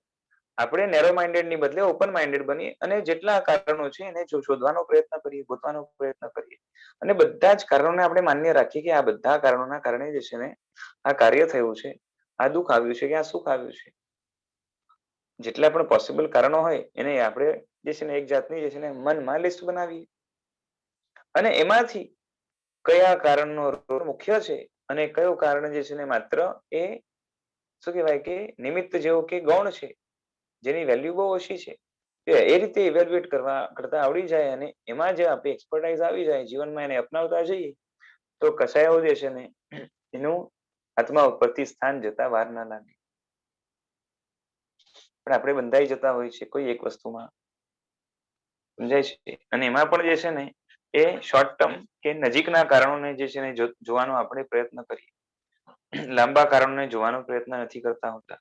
આપણે નેરો માઇન્ડેડ ની બદલે ઓપન માઇન્ડેડ બની અને જેટલા કારણો છે એને શોધવાનો પ્રયત્ન કરીએ, ગોતવાનો પ્રયત્ન કરીએ અને બધા જ કારણોને આપણે માન્ય રાખીએ કે આ બધા કારણોના કારણે જે છે ને આ કાર્ય થયું છે, આ દુઃખ આવ્યું છે કે આ સુખ આવ્યું છે. જેટલા પણ પોસિબલ કારણો હોય એને આપણે જે છે ને એક જાતની જે છે ને મનમાં લિસ્ટ બનાવીએ અને એમાંથી કયા કારણનો રોલ મુખ્ય છે અને કયો કારણ જે છે ને માત્ર એ શું કહેવાય કે નિમિત્ત જેવો કે ગૌણ છે, જેની વેલ્યુ બહુ ઓછી છે, એ રીતે ઇવેલ્યુએટ કરતા આવડી જાય અને એમાં જે આપણી એક્સપર્ટાઇઝ આવી જાય, જીવનમાં એને અપનાવતા જઈએ તો કસાયો જે છે ને એનું આત્મા ઉપરથી સ્થાન જતા વાર ના લાગે. પણ આપણે બંધાઈ જતા હોય છે કોઈ એક વસ્તુમાં, સમજાય છે, અને એમાં પણ જે છે ને એ શોર્ટ ટર્મ કે નજીકના કારણોને જે છે ને જોવાનો આપણે પ્રયત્ન કરીએ, લાંબા કારણોને જોવાનો પ્રયત્ન નથી કરતા હોતા.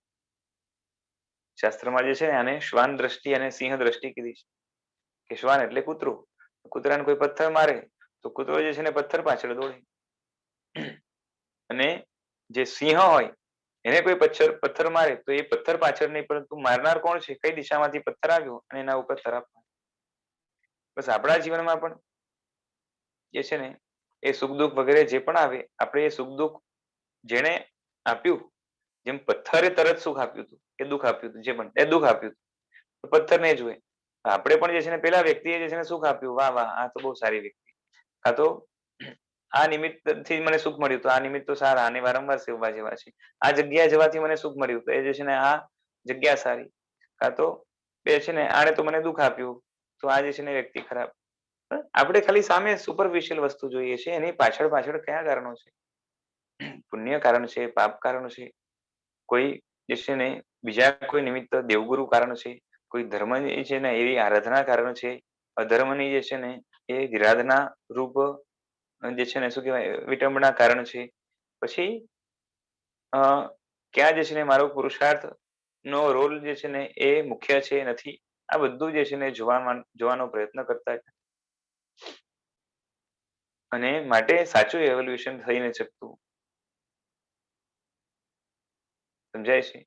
શાસ્ત્રમાં જે છે ને આને શ્વાન દ્રષ્ટિ અને સિંહ દ્રષ્ટિ કીધી છે કે શ્વાન એટલે કૂતરું, કૂતરાને કોઈ પથ્થર મારે તો કૂતરો જે છે ને પથ્થર પાછળ દોડે અને જે સિંહ હોય એને કોઈ પથ્થર મારે તો એ પથ્થર પાછળ નહીં પરંતુ મારનાર કોણ છે, કઈ દિશામાંથી પથ્થર આવ્યો અને એના ઉપર તરફ. બસ આપણા જીવનમાં પણ જે છે ને એ સુખ દુઃખ વગેરે જે પણ આવે આપણે એ સુખ દુઃખ જેને આપ્યું, જેમ પથ્થરે તરત સુખ આપ્યું હતું કે દુઃખ આપ્યું હતું, જે પણ એ દુઃખ આપ્યું હતું પથ્થર ને જુએ, આપણે પણ જે છે ને પેલા વ્યક્તિએ જે છે ને સુખ આપ્યું, વાહ વાહ આ તો બહુ સારી વ્યક્તિ, આ તો આ નિમિત્ત થી મને સુખ મળ્યું તો આ નિમિત્ત તો સારા અને વારંવાર સેવવા જેવા છે, આ જગ્યાએ જવાથી મને સુખ મળ્યું તો એ જે છે ને આ જગ્યા સારી, કાં તો બે છે ને આને તો મને દુઃખ આપ્યું તો આ જે છે ને વ્યક્તિ ખરાબ. આપણે ખાલી સામે સુપરફિશિયલ વસ્તુ જોઈએ છે, એની પાછળ પાછળ કયા કારણો છે, પુણ્ય કારણ છે, પાપ કારણ છે, કોઈ જે છે ને બીજા કોઈ નિમિત્ત દેવગુરુ કારણ છે, કોઈ ધર્મની છે ને એવી આરાધના કારણ છે, અધર્મની જે છે ને એ વિરાધના રૂપ જે છે ને શું કહેવાય વિટંબના કારણ છે, પછી ક્યાં જે છે ને મારો પુરુષાર્થ નો રોલ જે છે ને એ મુખ્ય છે નથી, આ બધું જે છે ને જોવાનો પ્રયત્ન કરતા અને માટે સાચું એવોલ્યુશન થઈ નથી શકતું. સમજાય છે?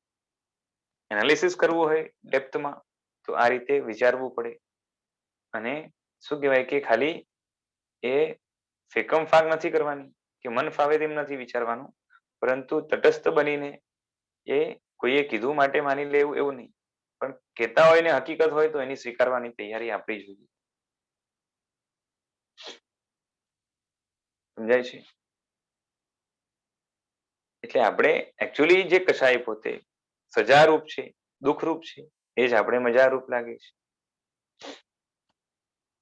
એનાલિસિસ કરવું હોય ડેપ્થમાં તો આ રીતે વિચારવું પડે અને શું કહેવાય કે ખાલી એ ફેકમ ફાક નથી કરવાની કે મન ફાવે તેમ નથી વિચારવાનું, પરંતુ તટસ્થ બનીને એ કોઈએ કીધું માટે માની લેવું એવું નહીં, પણ કહેતા હોય ને હકીકત હોય તો એની સ્વીકારવાની તૈયારી આપવી જોઈએ. સમજાય છે? એટલે આપણે એકચ્યુઅલી જે કસાય પોતે સજારૂપ છે, દુઃખરૂપ છે, એ જ આપણે મજારૂપ લાગે છે.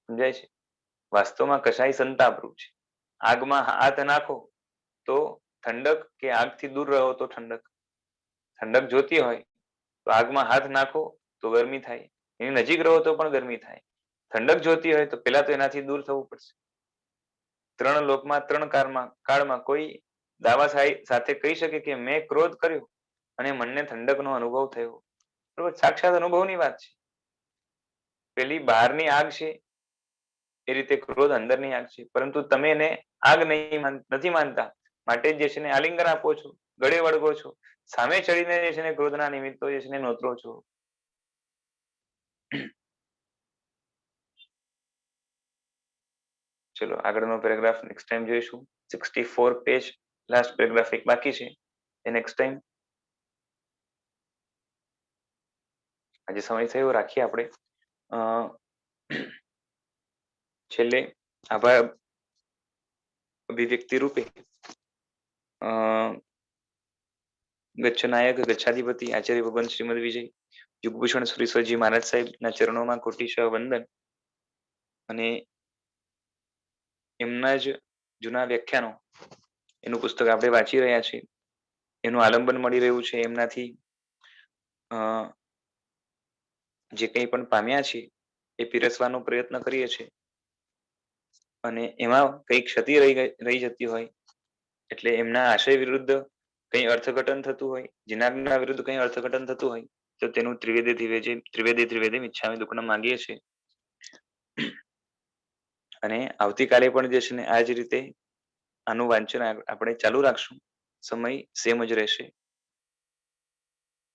સમજાય છે? વાસ્તવમાં કસાય સંતાપરૂપ છે. આગમાં હાથ નાખો તો ઠંડક કે આગથી દૂર રહો તો ઠંડક. ઠંડક જોતી હોય તો આગમાં હાથ નાખો તો ગરમી થાય, એની નજીક રહો તો પણ ગરમી થાય. ઠંડક જોતી હોય તો પેલા તો એનાથી દૂર થવું પડશે. ત્રણ લોકમાં ત્રણ કાળમાં કોઈ દાવા સાથે કહી શકે કે મેં ક્રોધ કર્યો અને મનને ઠંડકનો અનુભવ થયો, બરોબર? સાક્ષાત અનુભવની વાત છે. પેલી બહારની આગ છે એ રીતે ક્રોધ અંદરની આગ છે, પરંતુ તમે એને આગ નથી માનતા માટે જે છે ને આલિંગન આપો છો, ગળે વળગો છો, સામે ચડીને જે છે ને ક્રોધના નિમિત્તો જે છે ને નોતરો છો. ચલો આગળનો પેરેગ્રાફ નેક્સ્ટ ટાઈમ જોઈશું. 64 પેજ લાસ્ટ પેરેગ્રાફ એક બાકી છે એ નેક્સ્ટ ટાઈમ. આજે સમય થયો રાખીએ આપણે. છેલ્લે આભાર અભિવ્યક્તિ રૂપે અ ગચ્છનાયક ગચ્છાધિપતિ આચાર્ય ભગવાન શ્રીમદ વિજય યુગભૂષણ સુરેશ્વરજી મહારાજ સાહેબના ચરણોમાં કોટીશ વંદન અને એમના જ જૂના વ્યાખ્યાનો એનું પુસ્તક આપણે વાંચી રહ્યા છીએ, એનું આલંબન મળી રહ્યું છે એમનાથી. જે કંઈ પણ પામ્યા છે એ પીરસવાનો પ્રયત્ન કરીએ છીએ, અને એમાં કઈ ક્ષતિ રહી જતી હોય એટલે એમના આશય વિરુદ્ધ કઈ અર્થઘટન થતું હોય, જીનાજ્ઞા વિરુદ્ધ કઈ અર્થઘટન થતું હોય તો તેનું ત્રિવેદી મિચ્છામિ દુક્કડમ માંગીએ છીએ. અને આવતીકાલે પણ જે છે ને આ જ રીતે આનું વાંચન આપણે ચાલુ રાખશું. સમય સેમ જ રહેશે.